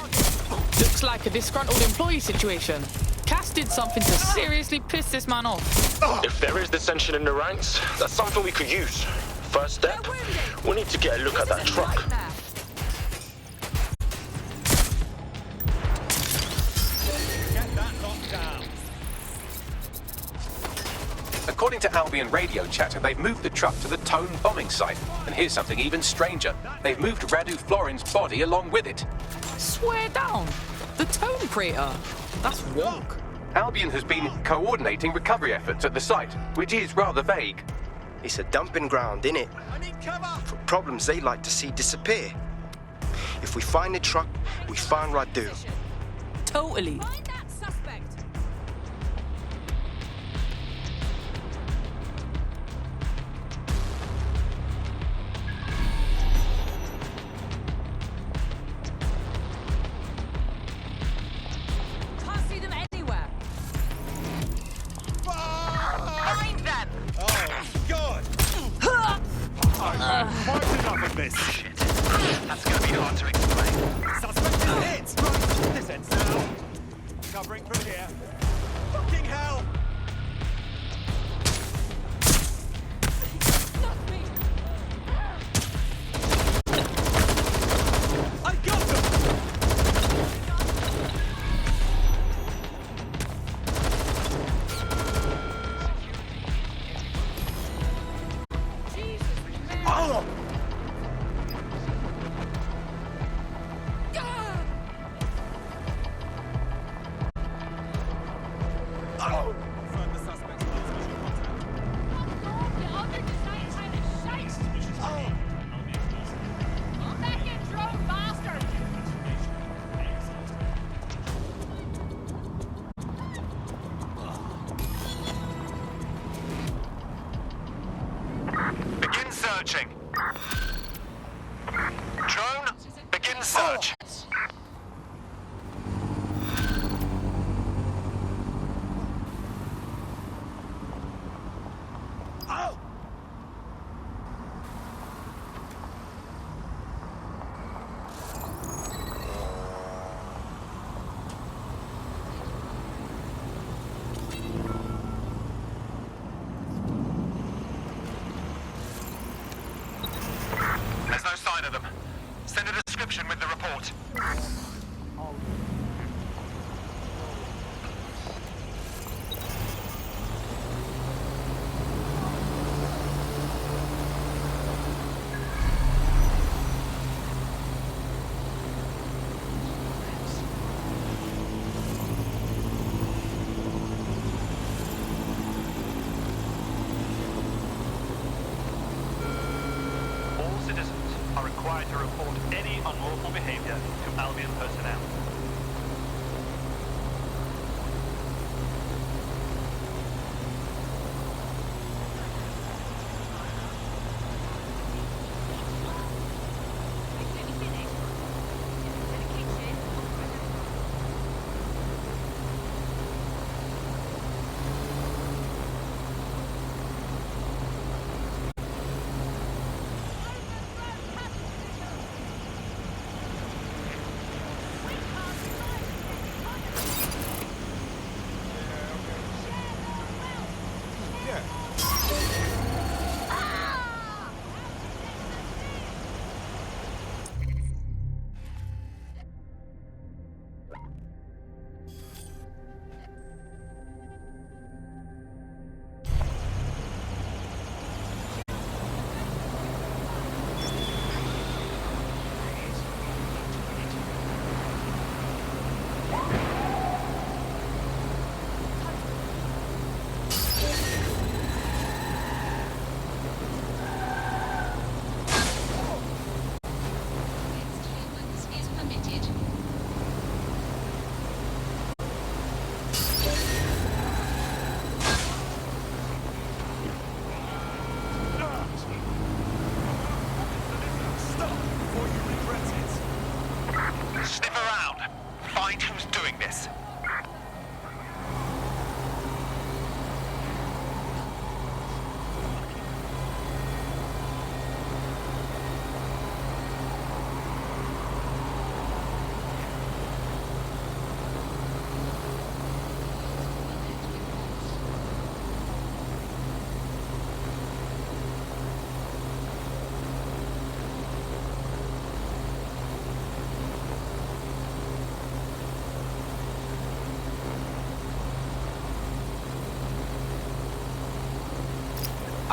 Looks like a disgruntled employee situation. Cass did something to seriously piss this man off. If there is dissension in the ranks, that's something we could use. First step, we need to get a look at that truck. Get that locked down. According to Albion radio chatter, they've moved the truck to the Tone bombing site. And here's something even stranger. They've moved Radu Florin's body along with it. Swear down. The Tone crater. That's wonk. Albion has been coordinating recovery efforts at the site, which is rather vague. It's a dumping ground, innit? I need cover! For problems they like to see disappear. If we find the truck, we find Radu. Totally. Find that suspect. Can't see them anywhere. Find them! Oh, God! I've quite enough of this. Shit. That's gonna be hard to explain. Suspect is hit! Right, this ends now. Covering from here. Fucking hell! I got them! Oh! Oh! Confirm the suspect's last visual contact. Begin searching. Drone, begin search. Oh! There's no sign of them. Send a description with the report. All citizens are required to report any unlawful behavior to Albion personnel.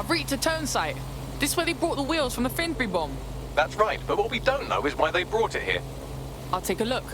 I've reached a turn site. This is where they brought the wheels from the Finsbury bomb. That's right, but what we don't know is why they brought it here. I'll take a look.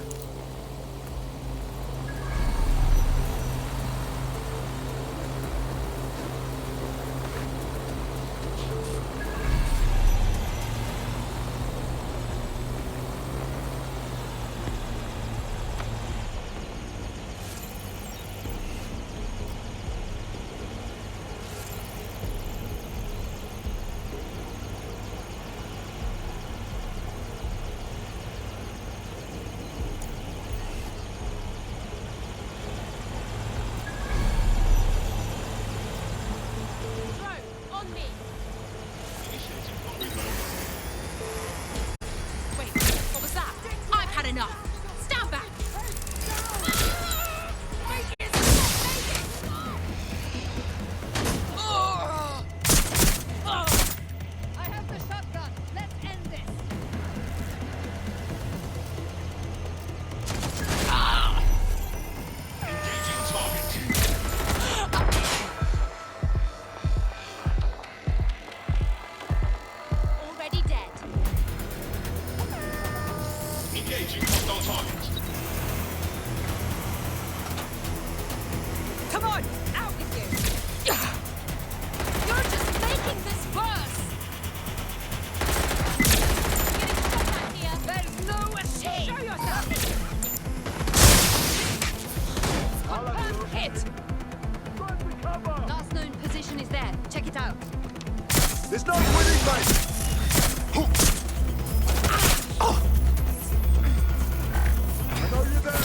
Come on, out with you! You're just making this worse! There's no escape! Show yourself! Confirmed hit! Last known position is there. Check it out. There's no winning, mate! I know you're there!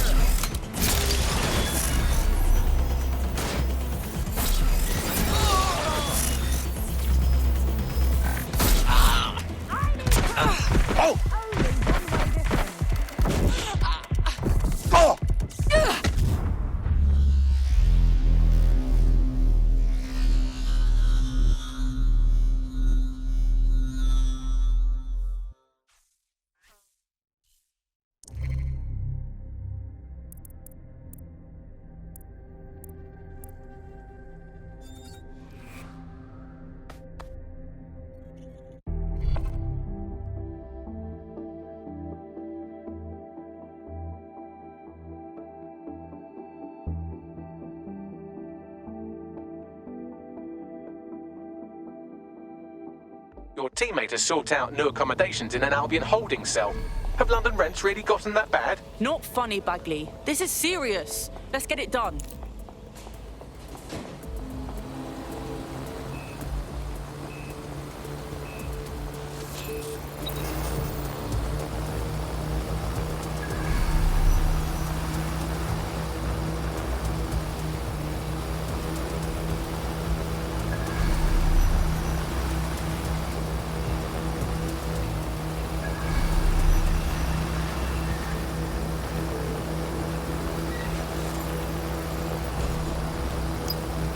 Your teammate has sought out new accommodations in an Albion holding cell. Have London rents really gotten that bad? Not funny, Bagley. This is serious. Let's get it done.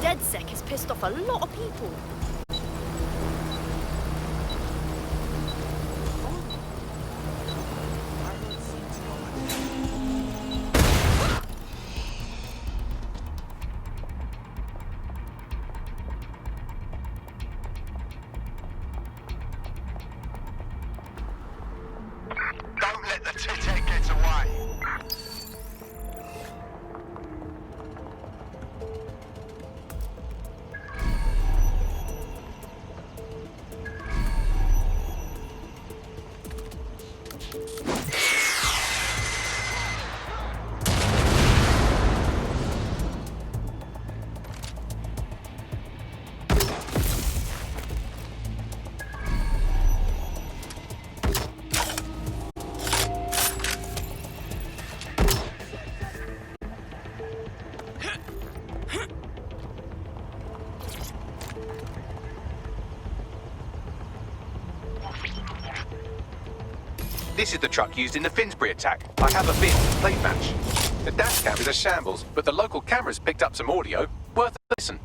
DedSec has pissed off a lot of people. Don't let the tit-tat get away. This is the truck used in the Finsbury attack. I have a bin, plate match. The dash cam is a shambles, but the local cameras picked up some audio. Worth a listen.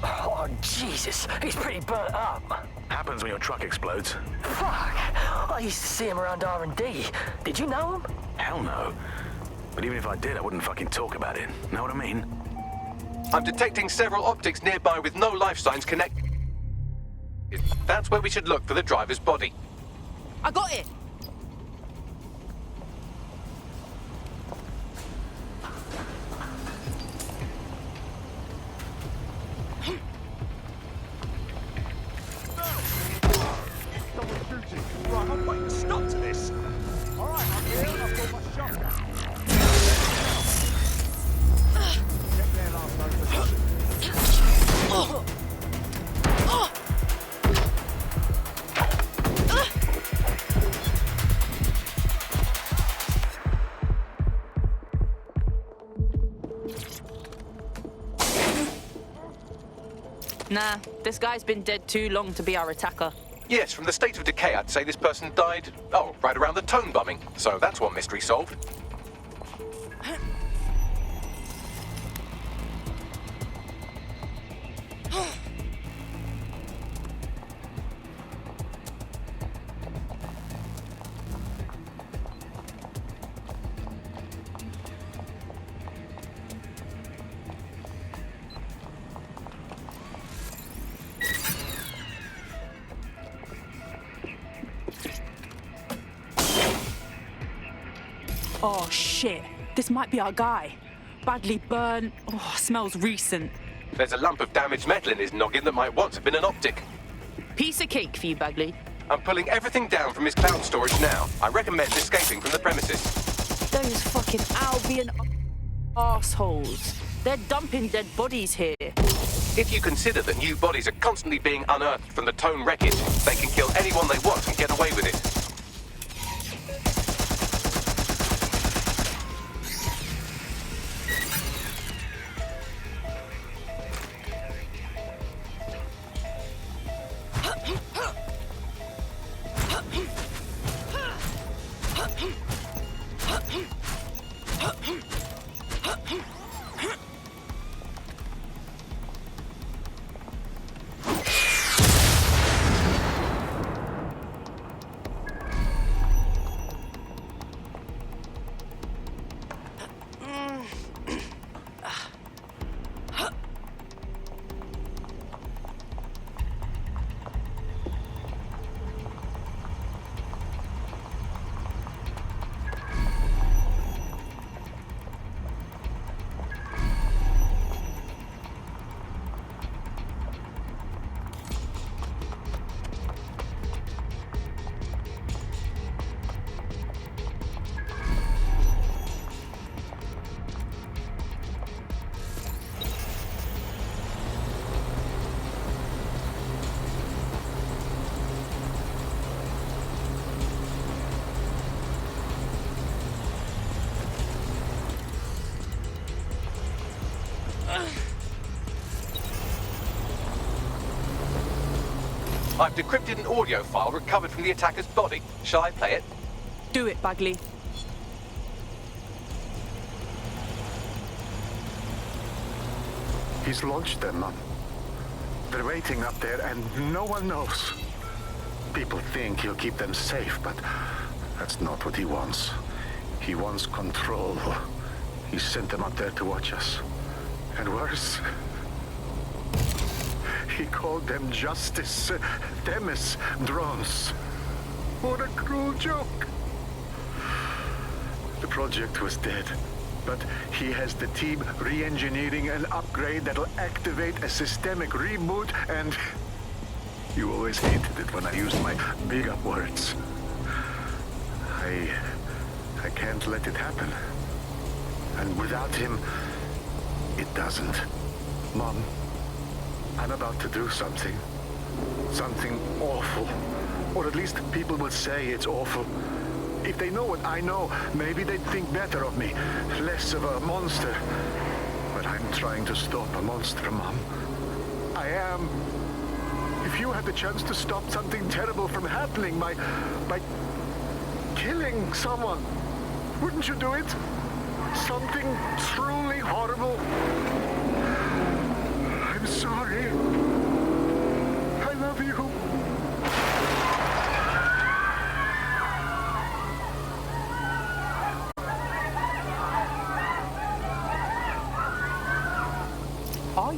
Oh, Jesus, he's pretty burnt up. Happens when your truck explodes. Fuck, I used to see him around R&D. Did you know him? Hell no. But even if I did, I wouldn't fucking talk about it. Know what I mean? I'm detecting several optics nearby with no life signs connected. That's where we should look for the driver's body. I got it. Someone's shooting. Right, I'm putting a stop to this. All right, I'm here and I've got my shotgun. Check their last known position. Nah, this guy's been dead too long to be our attacker. Yes, from the state of decay, I'd say this person died, right around the Tone bombing. So that's one mystery solved. Oh shit, this might be our guy. Badly burned. Oh, smells recent. There's a lump of damaged metal in his noggin that might once have been an optic. Piece of cake for you, Bagley. I'm pulling everything down from his cloud storage now. I recommend escaping from the premises. Those fucking Albion assholes. They're dumping dead bodies here. If you consider that new bodies are constantly being unearthed from the Tone wreckage, they can kill anyone they want and get away with it. I've decrypted an audio file recovered from the attacker's body. Shall I play it? Do it, Bagley. He's launched them, Mom. They're waiting up there and no one knows. People think he'll keep them safe, but that's not what he wants. He wants control. He sent them up there to watch us. And worse, he called them Justice, Themis drones. What a cruel joke. The project was dead, but he has the team re-engineering an upgrade that'll activate a systemic reboot, and you always hated it when I used my big up words. I can't let it happen. And without him, it doesn't. Mom, I'm about to do something. Something awful. Or at least people will say it's awful. If they know what I know, maybe they'd think better of me. Less of a monster. But I'm trying to stop a monster, Mom. I am. If you had the chance to stop something terrible from happening by killing someone, wouldn't you do it? Something truly horrible. I'm sorry. I love you.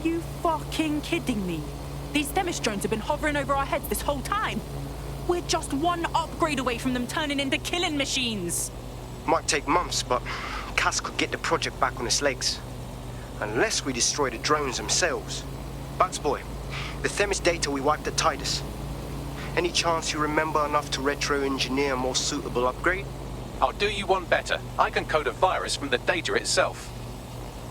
you fucking kidding me? These Themis drones have been hovering over our heads this whole time. We're just one upgrade away from them turning into killing machines. Might take months, but Cass could get the project back on its legs. Unless we destroy the drones themselves. Bugs boy, the Themis data we wiped at Titus. Any chance you remember enough to retro-engineer a more suitable upgrade? I'll do you one better. I can code a virus from the data itself.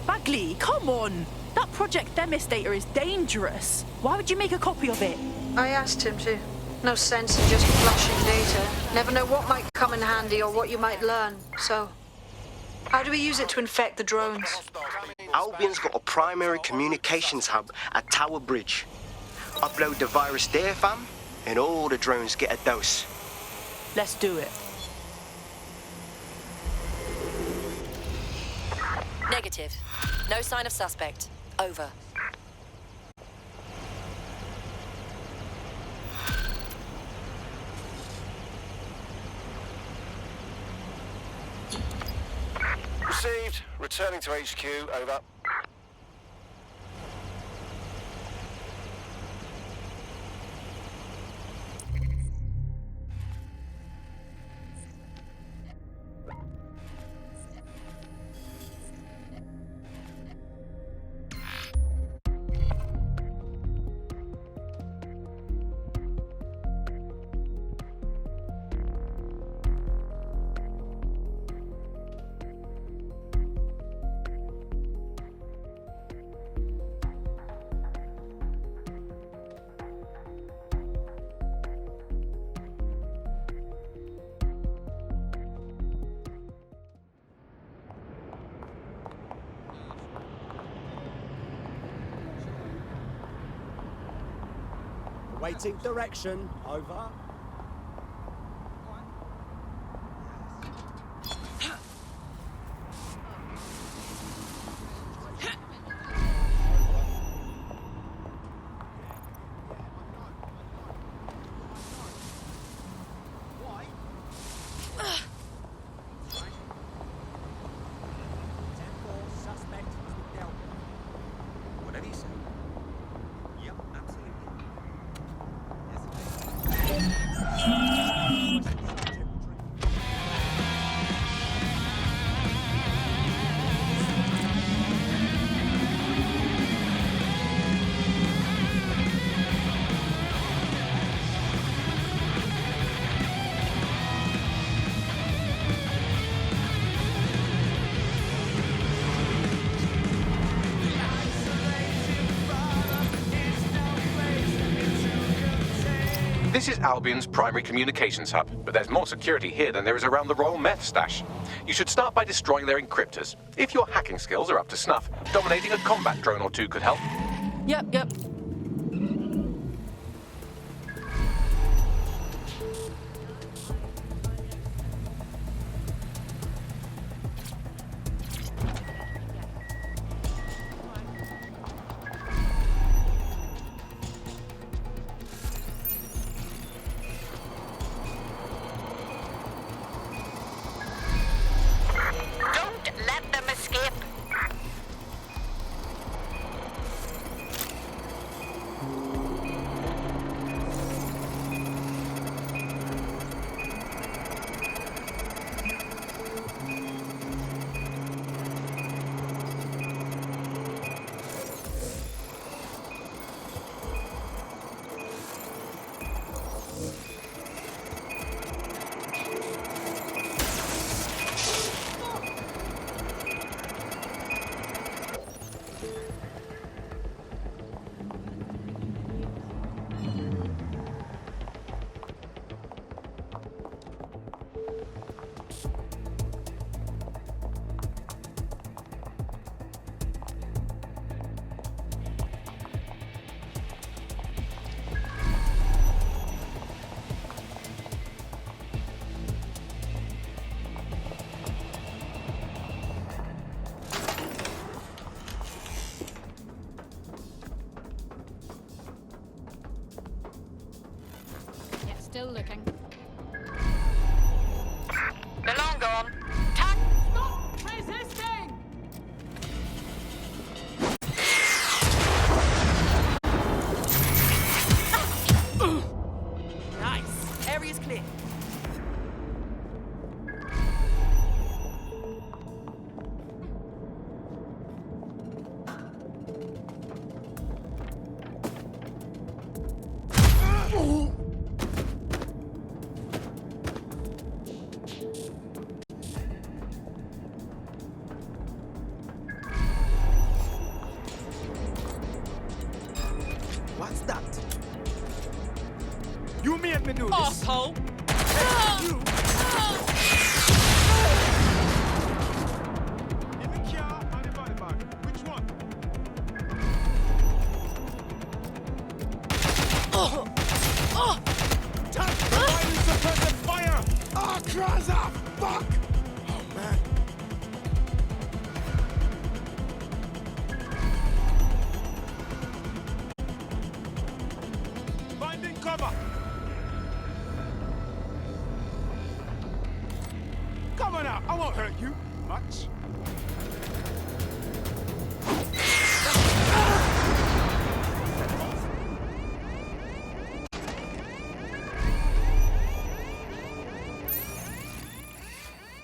Bagley, come on! That Project Themis data is dangerous. Why would you make a copy of it? I asked him to. No sense in just flushing data. Never know what might come in handy or what you might learn. So, how do we use it to infect the drones? Albion's got a primary communications hub at Tower Bridge. Upload the virus there, fam, and all the drones get a dose. Let's do it. Negative. No sign of suspect. Over. Received. Returning to HQ. Over. Waiting direction. Over. This is Albion's primary communications hub, but there's more security here than there is around the Royal Meth stash. You should start by destroying their encryptors. If your hacking skills are up to snuff, dominating a combat drone or two could help. Yep. Still looking. They're long gone. Stop resisting! What's that? You made me do this. Asshole! You. In the car and in body bag. Which one? Touch the violence suppressive fire! Oh, cross off! Fuck! Oh, man. Finding cover! Come on out, I won't hurt you much.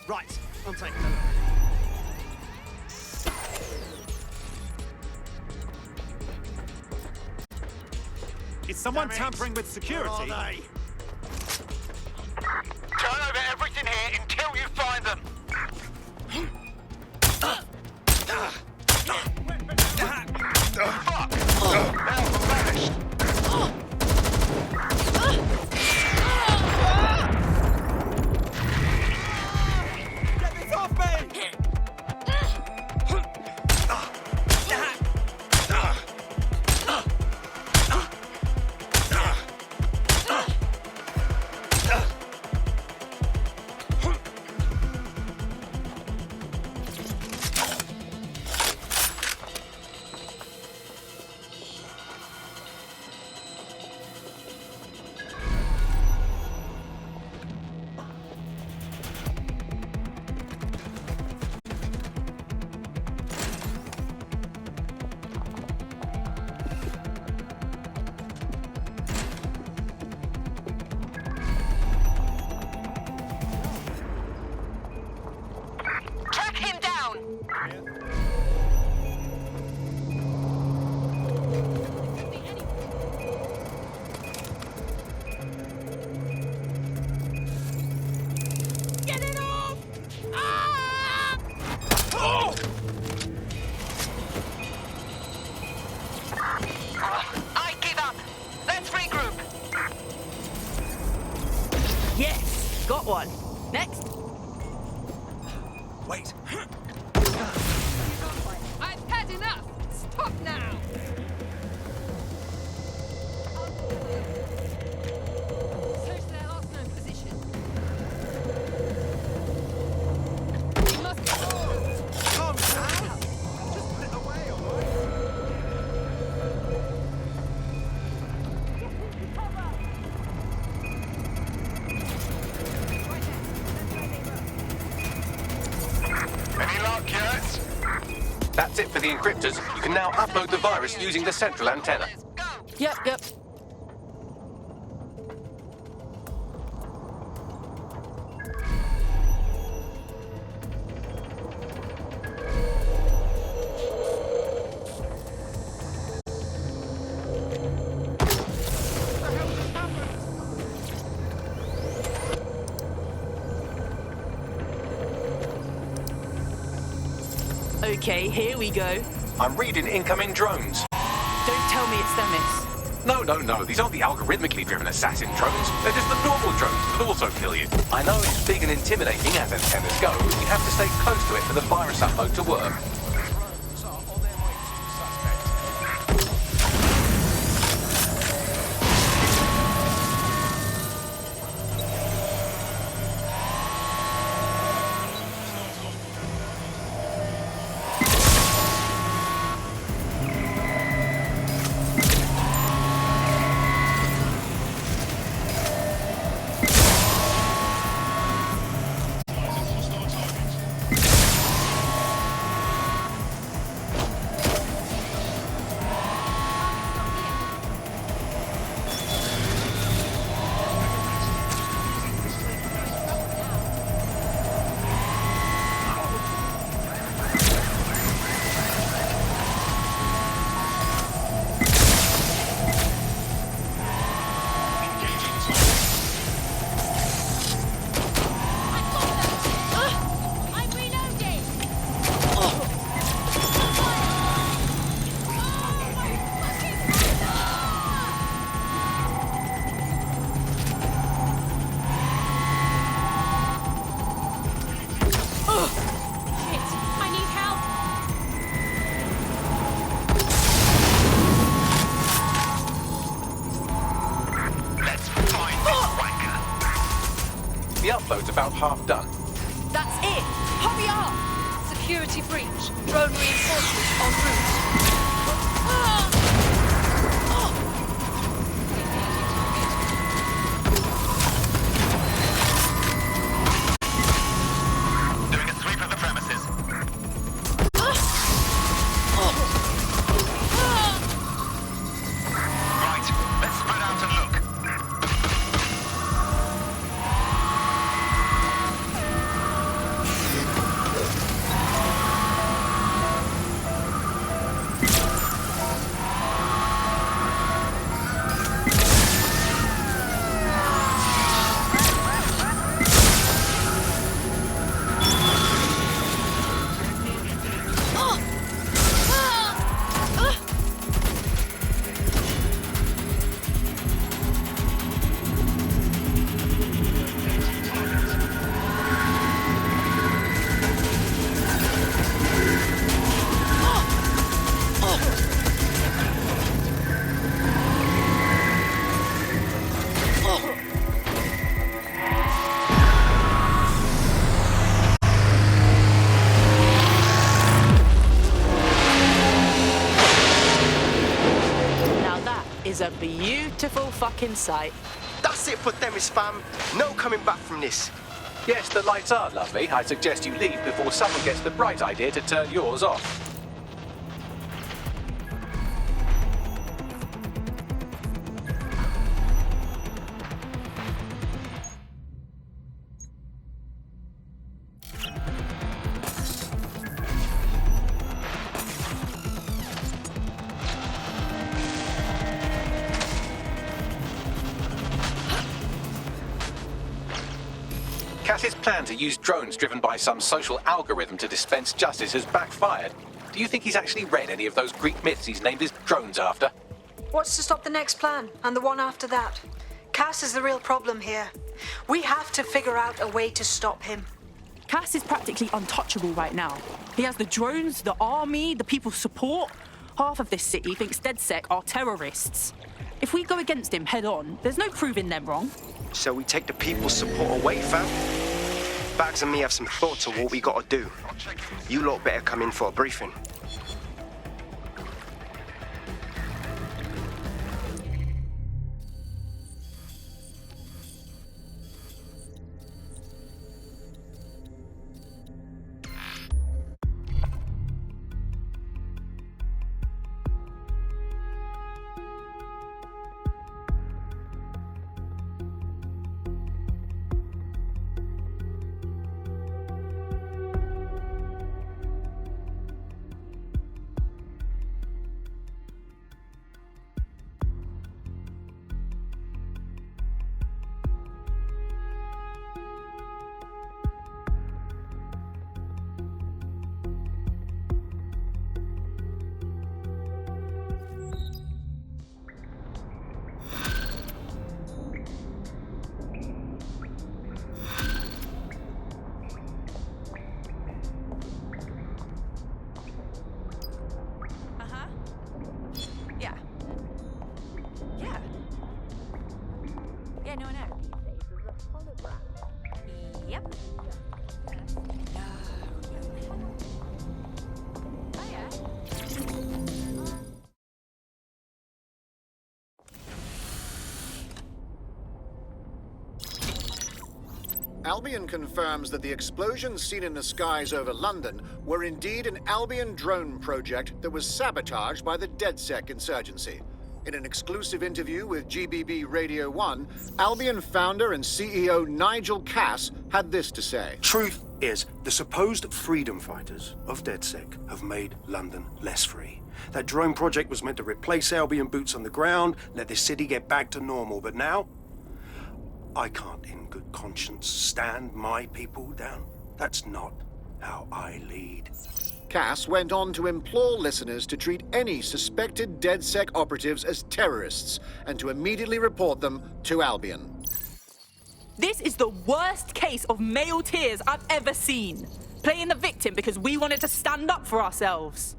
Right, I'm taking a look. Is someone tampering with security? Where are they? Turn over everything here until you find them. Fuck! Now we're vanished. Get this off me! Track him down! Get it off! Ah! Oh! I give up. Let's regroup. Yes, got one. Next. Wait. I've had enough! Stop now! Search their last known position. We must go! Calm down. Just put it away, alright? Any luck yet? That's it for the encryptors. You can now upload the virus using the central antenna. Yep. Okay, here we go. I'm reading incoming drones. Don't tell me it's Themis. No. These aren't the algorithmically driven assassin drones. They're just the normal drones that also kill you. I know it's big and intimidating as antennas go, but you have to stay close to it for the virus upload to work. about half done. That's it! Hurry up! Security breach. Drone reinforcements en route. Doing a sweep of the premises. Right, let's spread out and look. Now that is a beautiful fucking sight. That's it for Themis, fam. No coming back from this. Yes, the lights are lovely. I suggest you leave before someone gets the bright idea to turn yours off. Cass's plan to use drones driven by some social algorithm to dispense justice has backfired. Do you think he's actually read any of those Greek myths he's named his drones after? What's to stop the next plan and the one after that? Cass is the real problem here. We have to figure out a way to stop him. Cass is practically untouchable right now. He has the drones, the army, the people's support. Half of this city thinks DedSec are terrorists. If we go against him head on, there's no proving them wrong. So we take the people's support away, fam? Bags and me have some thoughts on what we gotta do. You lot better come in for a briefing. Albion confirms that the explosions seen in the skies over London were indeed an Albion drone project that was sabotaged by the DedSec insurgency. In an exclusive interview with GBB Radio 1, Albion founder and CEO Nigel Cass had this to say. Truth is, the supposed freedom fighters of DedSec have made London less free. That drone project was meant to replace Albion boots on the ground, let the city get back to normal, but now I can't in good conscience stand my people down. That's not how I lead. Cass went on to implore listeners to treat any suspected DedSec operatives as terrorists and to immediately report them to Albion. This is the worst case of male tears I've ever seen. Playing the victim because we wanted to stand up for ourselves.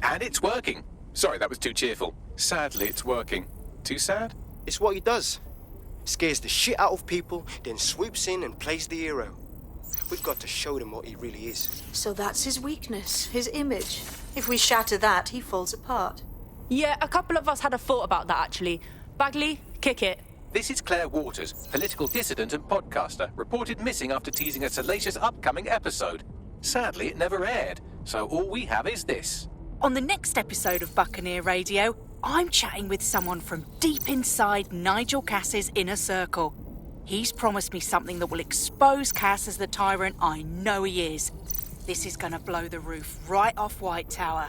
And it's working. Sorry, that was too cheerful. Sadly, it's working. Too sad? It's what he does. scares the shit out of people, then swoops in and plays the hero. We've got to show them what he really is. So that's his weakness, his image. If we shatter that, he falls apart. Yeah, a couple of us had a thought about that, actually. Bagley, kick it. This is Claire Waters, political dissident and podcaster, reported missing after teasing a salacious upcoming episode. Sadly, it never aired, so all we have is this. On the next episode of Buccaneer Radio, I'm chatting with someone from deep inside Nigel Cass's inner circle. He's promised me something that will expose Cass as the tyrant I know he is. This is gonna blow the roof right off White Tower.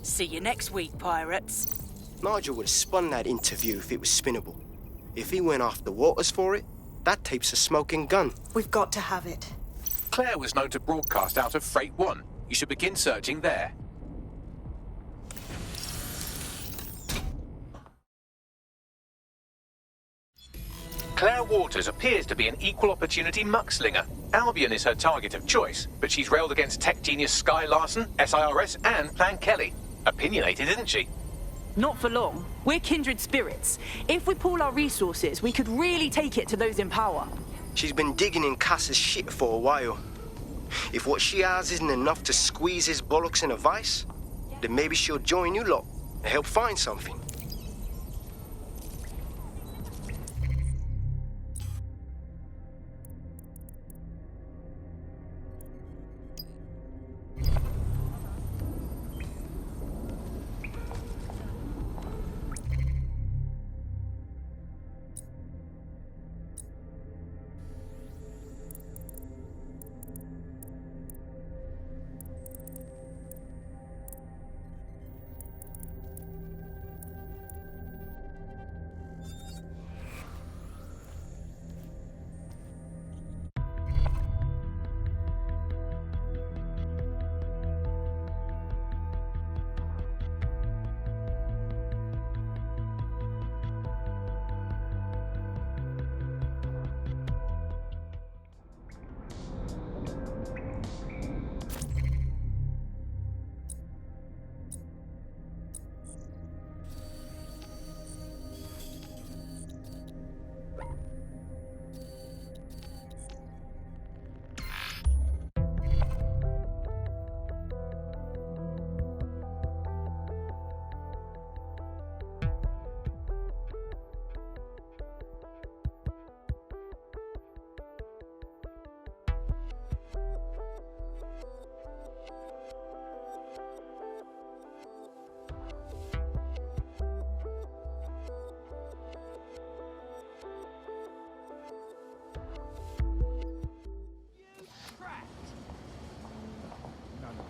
See you next week, pirates. Nigel would have spun that interview if it was spinnable. If he went after Waters for it, that tape's a smoking gun. We've got to have it. Claire was known to broadcast out of Freight 1. You should begin searching there. Claire Waters appears to be an equal opportunity muckslinger. Albion is her target of choice, but she's railed against tech genius Sky Larson, SIRS, and Plan Kelly. Opinionated, isn't she? Not for long. We're kindred spirits. If we pool our resources, we could really take it to those in power. She's been digging in Cass's shit for a while. If what she has isn't enough to squeeze his bollocks in a vice, then maybe she'll join you lot and help find something.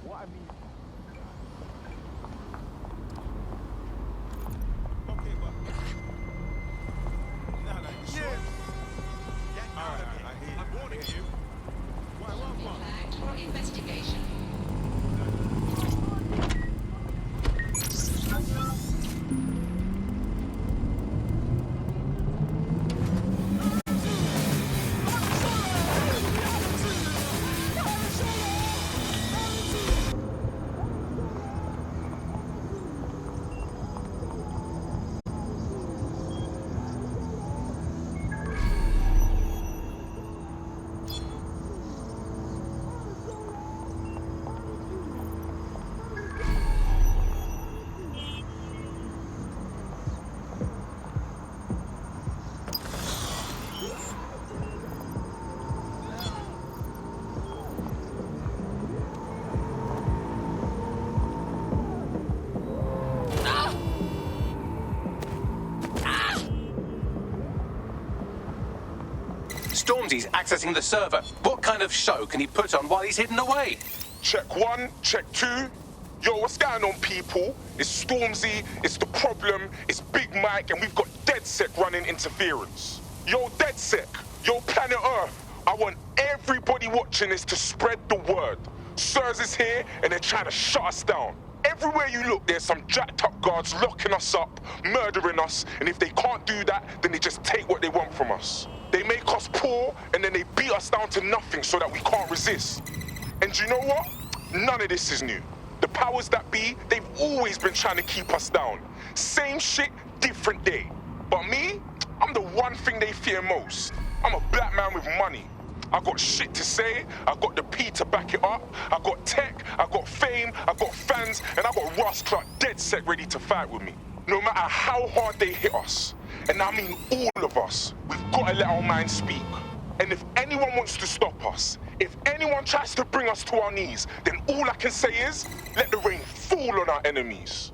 What I mean. I'm warning you. For investigation. Stormzy's accessing the server. What kind of show can he put on while he's hidden away? Check 1, check 2. Yo, what's going on, people? It's Stormzy, it's The Problem, it's Big Mike, and we've got DedSec running interference. Yo, DedSec, yo, Planet Earth, I want everybody watching this to spread the word. Sirs is here, and they're trying to shut us down. Everywhere you look, there's some jacked up guards locking us up, murdering us, and if they can't do that, then they just take what they want from us. They make us poor, and then they beat us down to nothing so that we can't resist. And you know what? None of this is new. The powers that be, they've always been trying to keep us down. Same shit, different day. But me, I'm the one thing they fear fear most. I'm a black man with money. I got shit to say, I got the P to back it up, I got tech, I got fame, I got fans, and I got Ross Clark dead set ready to fight with me. No matter how hard they hit us, and I mean all of us, we've got to let our minds speak. And if anyone wants to stop us, if anyone tries to bring us to our knees, then all I can say is, let the rain fall on our enemies.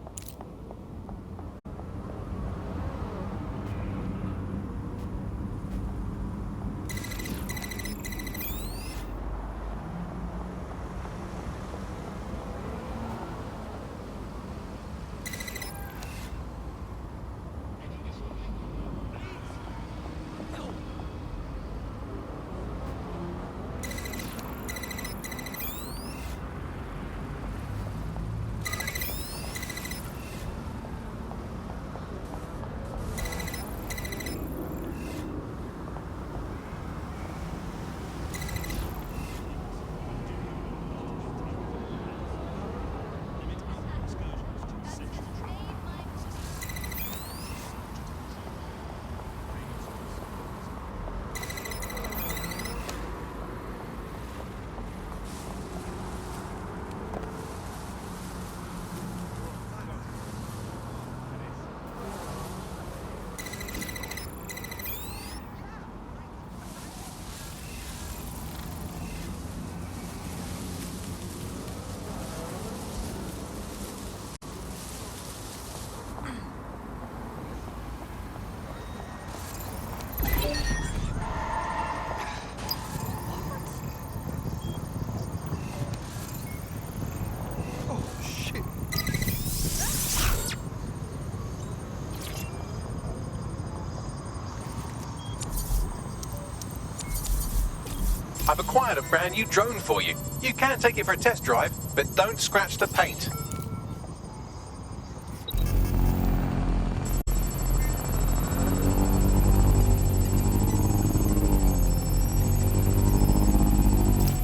I've acquired a brand new drone for you. You can take it for a test drive, but don't scratch the paint.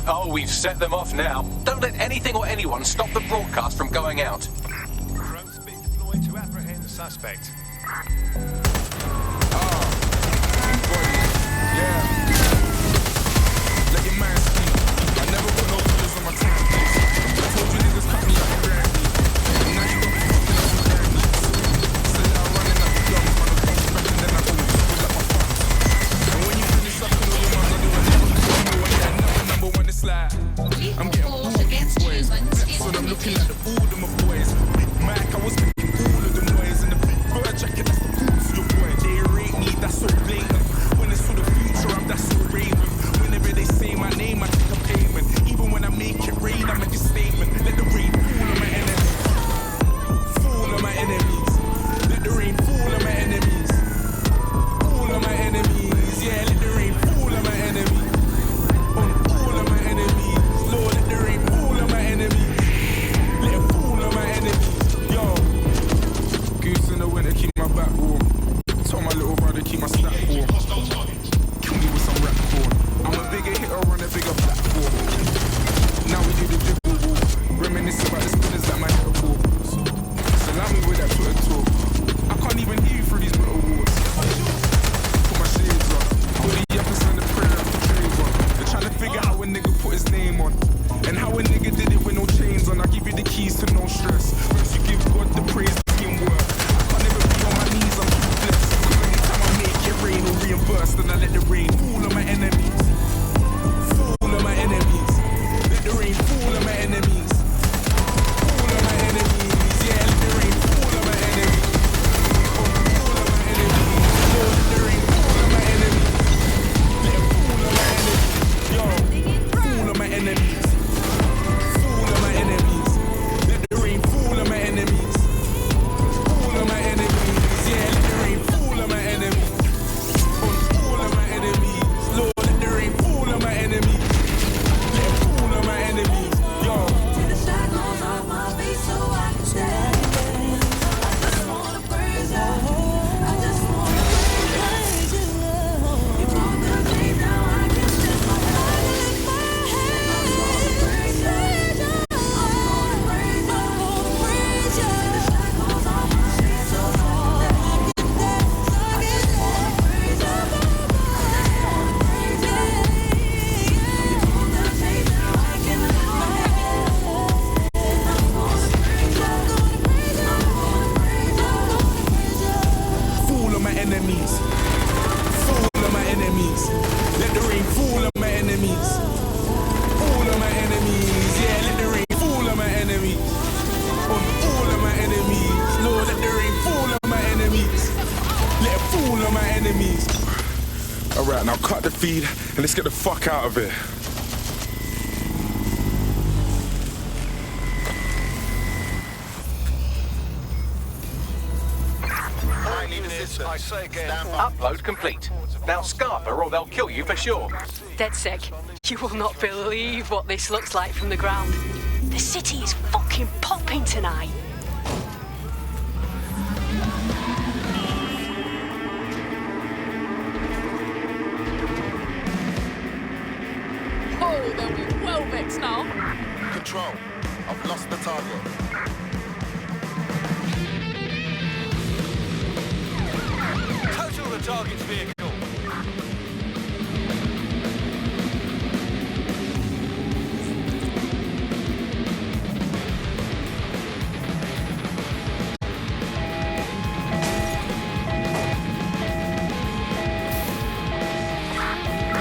Oh, we've set them off now. Don't let anything or anyone stop the broadcast from going out. Drones being deployed to apprehend the suspect. Let your mind speak. I never put no fillers on my timepiece. I told you niggas cut me like a brand new. And now you got me fucking up with brand new. Still out running up the guns, man. I'm fucking back and then I go and double up my funds. And when you finish up with all your mums, I do a never know when you're number one to slide. I'm getting booed these ways. So I'm looking at the food of my boys. Big Mac, I was picking all of them ways. And the big bird jacket, that's the boots. Your enemies. Fall on my enemies. Let the rain fall on my enemies. All of my enemies. Yeah, let the rain fall on my enemies. On all of my enemies. Lord, let the rain fall on my enemies. Let it fall on my enemies. Alright, now cut the feed and let's get the fuck out of here. I say again. Upload complete. Now Scarper or they'll kill you for sure. DedSec, you will not believe what this looks like from the ground. The city is fucking popping tonight. Oh, they'll be well vexed now. Control. I've lost the target. Total the target's vehicle.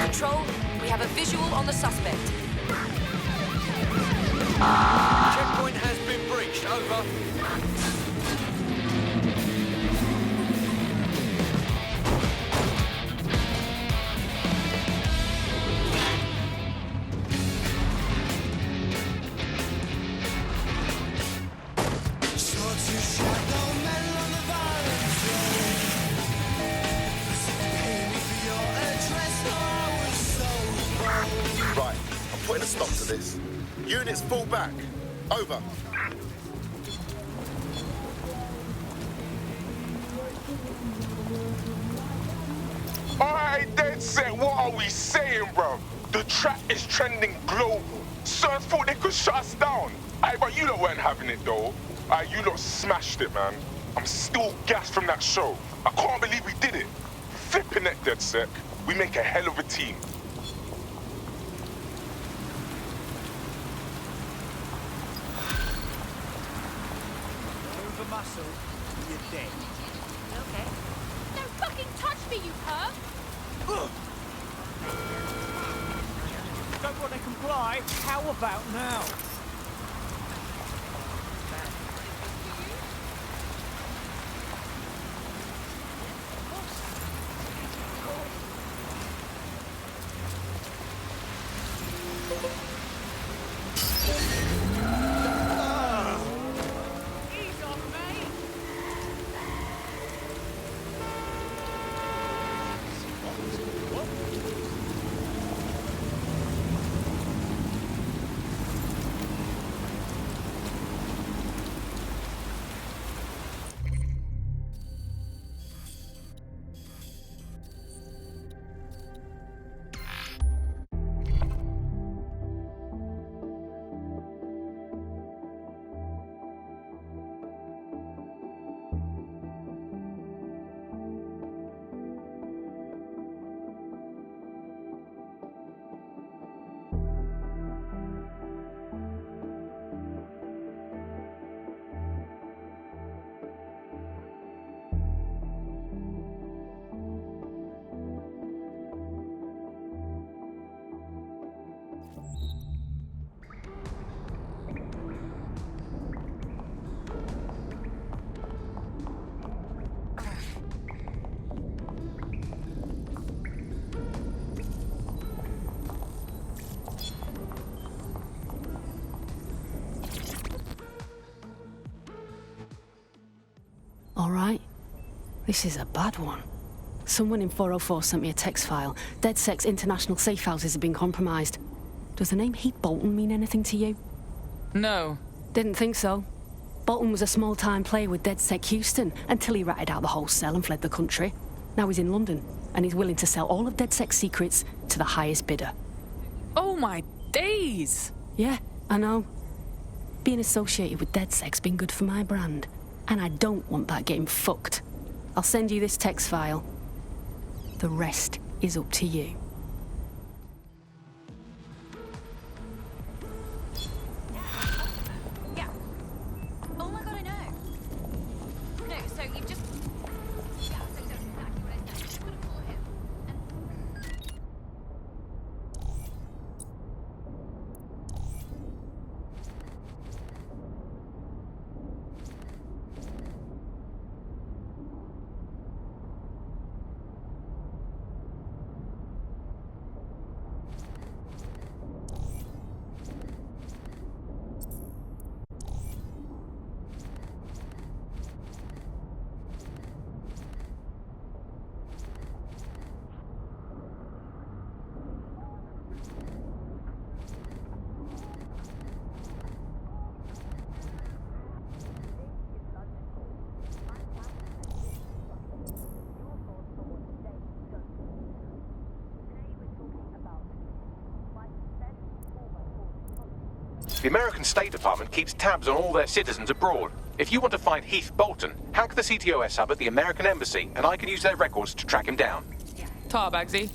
Control, we have a visual on the suspect. Checkpoint has been breached. Over. Right, I'm putting a stop to this. Units fall back. Over. Alright, DedSec, what are we saying, bro? The track is trending global. Certain thought they could shut us down. Aye, but you lot weren't having it, though. Aye, you lot smashed it, man. I'm still gassed from that show. I can't believe we did it. Flipping it, DedSec. We make a hell of a team. Over muscle, you're dead. Okay. Don't fucking touch me, you perv! Don't want to comply? How about now? Ease off, mate! All right. This is a bad one. Someone in 404 sent me a text file. DedSec's international safe houses have been compromised. Does the name Heath Bolton mean anything to you? No. Didn't think so. Bolton was a small-time player with DedSec Houston until he ratted out the whole cell and fled the country. Now he's in London, and he's willing to sell all of DedSec's secrets to the highest bidder. Oh my days! Yeah, I know. Being associated with DedSec's been good for my brand, and I don't want that getting fucked. I'll send you this text file. The rest is up to you. Yeah. Oh my god, I know. No, so you've just... Yeah, so The American State Department keeps tabs on all their citizens abroad. If you want to find Heath Bolton, hack the CTOS hub at the American Embassy, and I can use their records to track him down. Tar, Bagsy.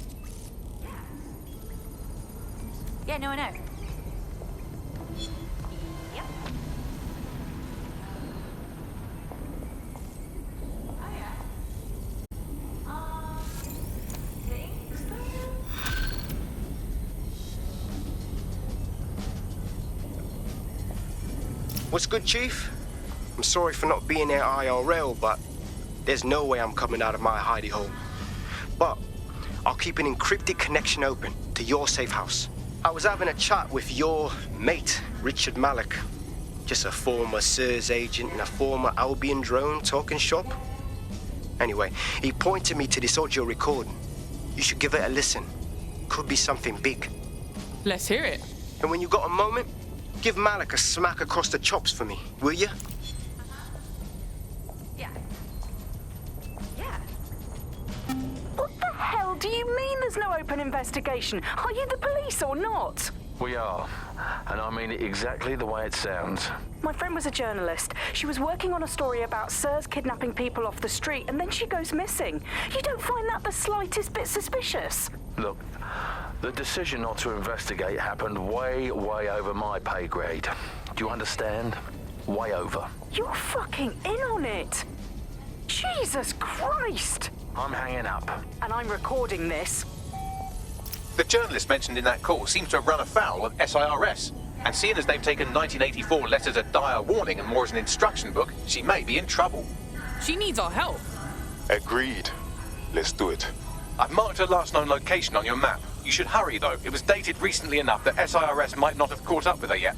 Yeah, no, I know. Yep. What's good, Chief? I'm sorry for not being there IRL, but there's no way I'm coming out of my hidey hole. But I'll keep an encrypted connection open to your safe house. I was having a chat with your mate, Richard Malik. Just a former SIRS agent in a former Albion drone talking shop. Anyway, he pointed me to this audio recording. You should give it a listen. Could be something big. Let's hear it. And when you got a moment, give Malik a smack across the chops for me, will you? Yeah. What the hell do you mean there's no open investigation? Are you the police or not? We are. And I mean it exactly the way it sounds. My friend was a journalist. She was working on a story about SIRS kidnapping people off the street, and then she goes missing. You don't find that the slightest bit suspicious? Look, the decision not to investigate happened way over my pay grade. Do you understand? Way over. You're fucking in on it. Jesus Christ! I'm hanging up. And I'm recording this. The journalist mentioned in that call seems to have run afoul of SIRS. And seeing as they've taken 1984 letters of dire warning and more as an instruction book, she may be in trouble. She needs our help. Agreed. Let's do it. I've marked her last known location on your map. You should hurry, though. It was dated recently enough that SIRS might not have caught up with her yet.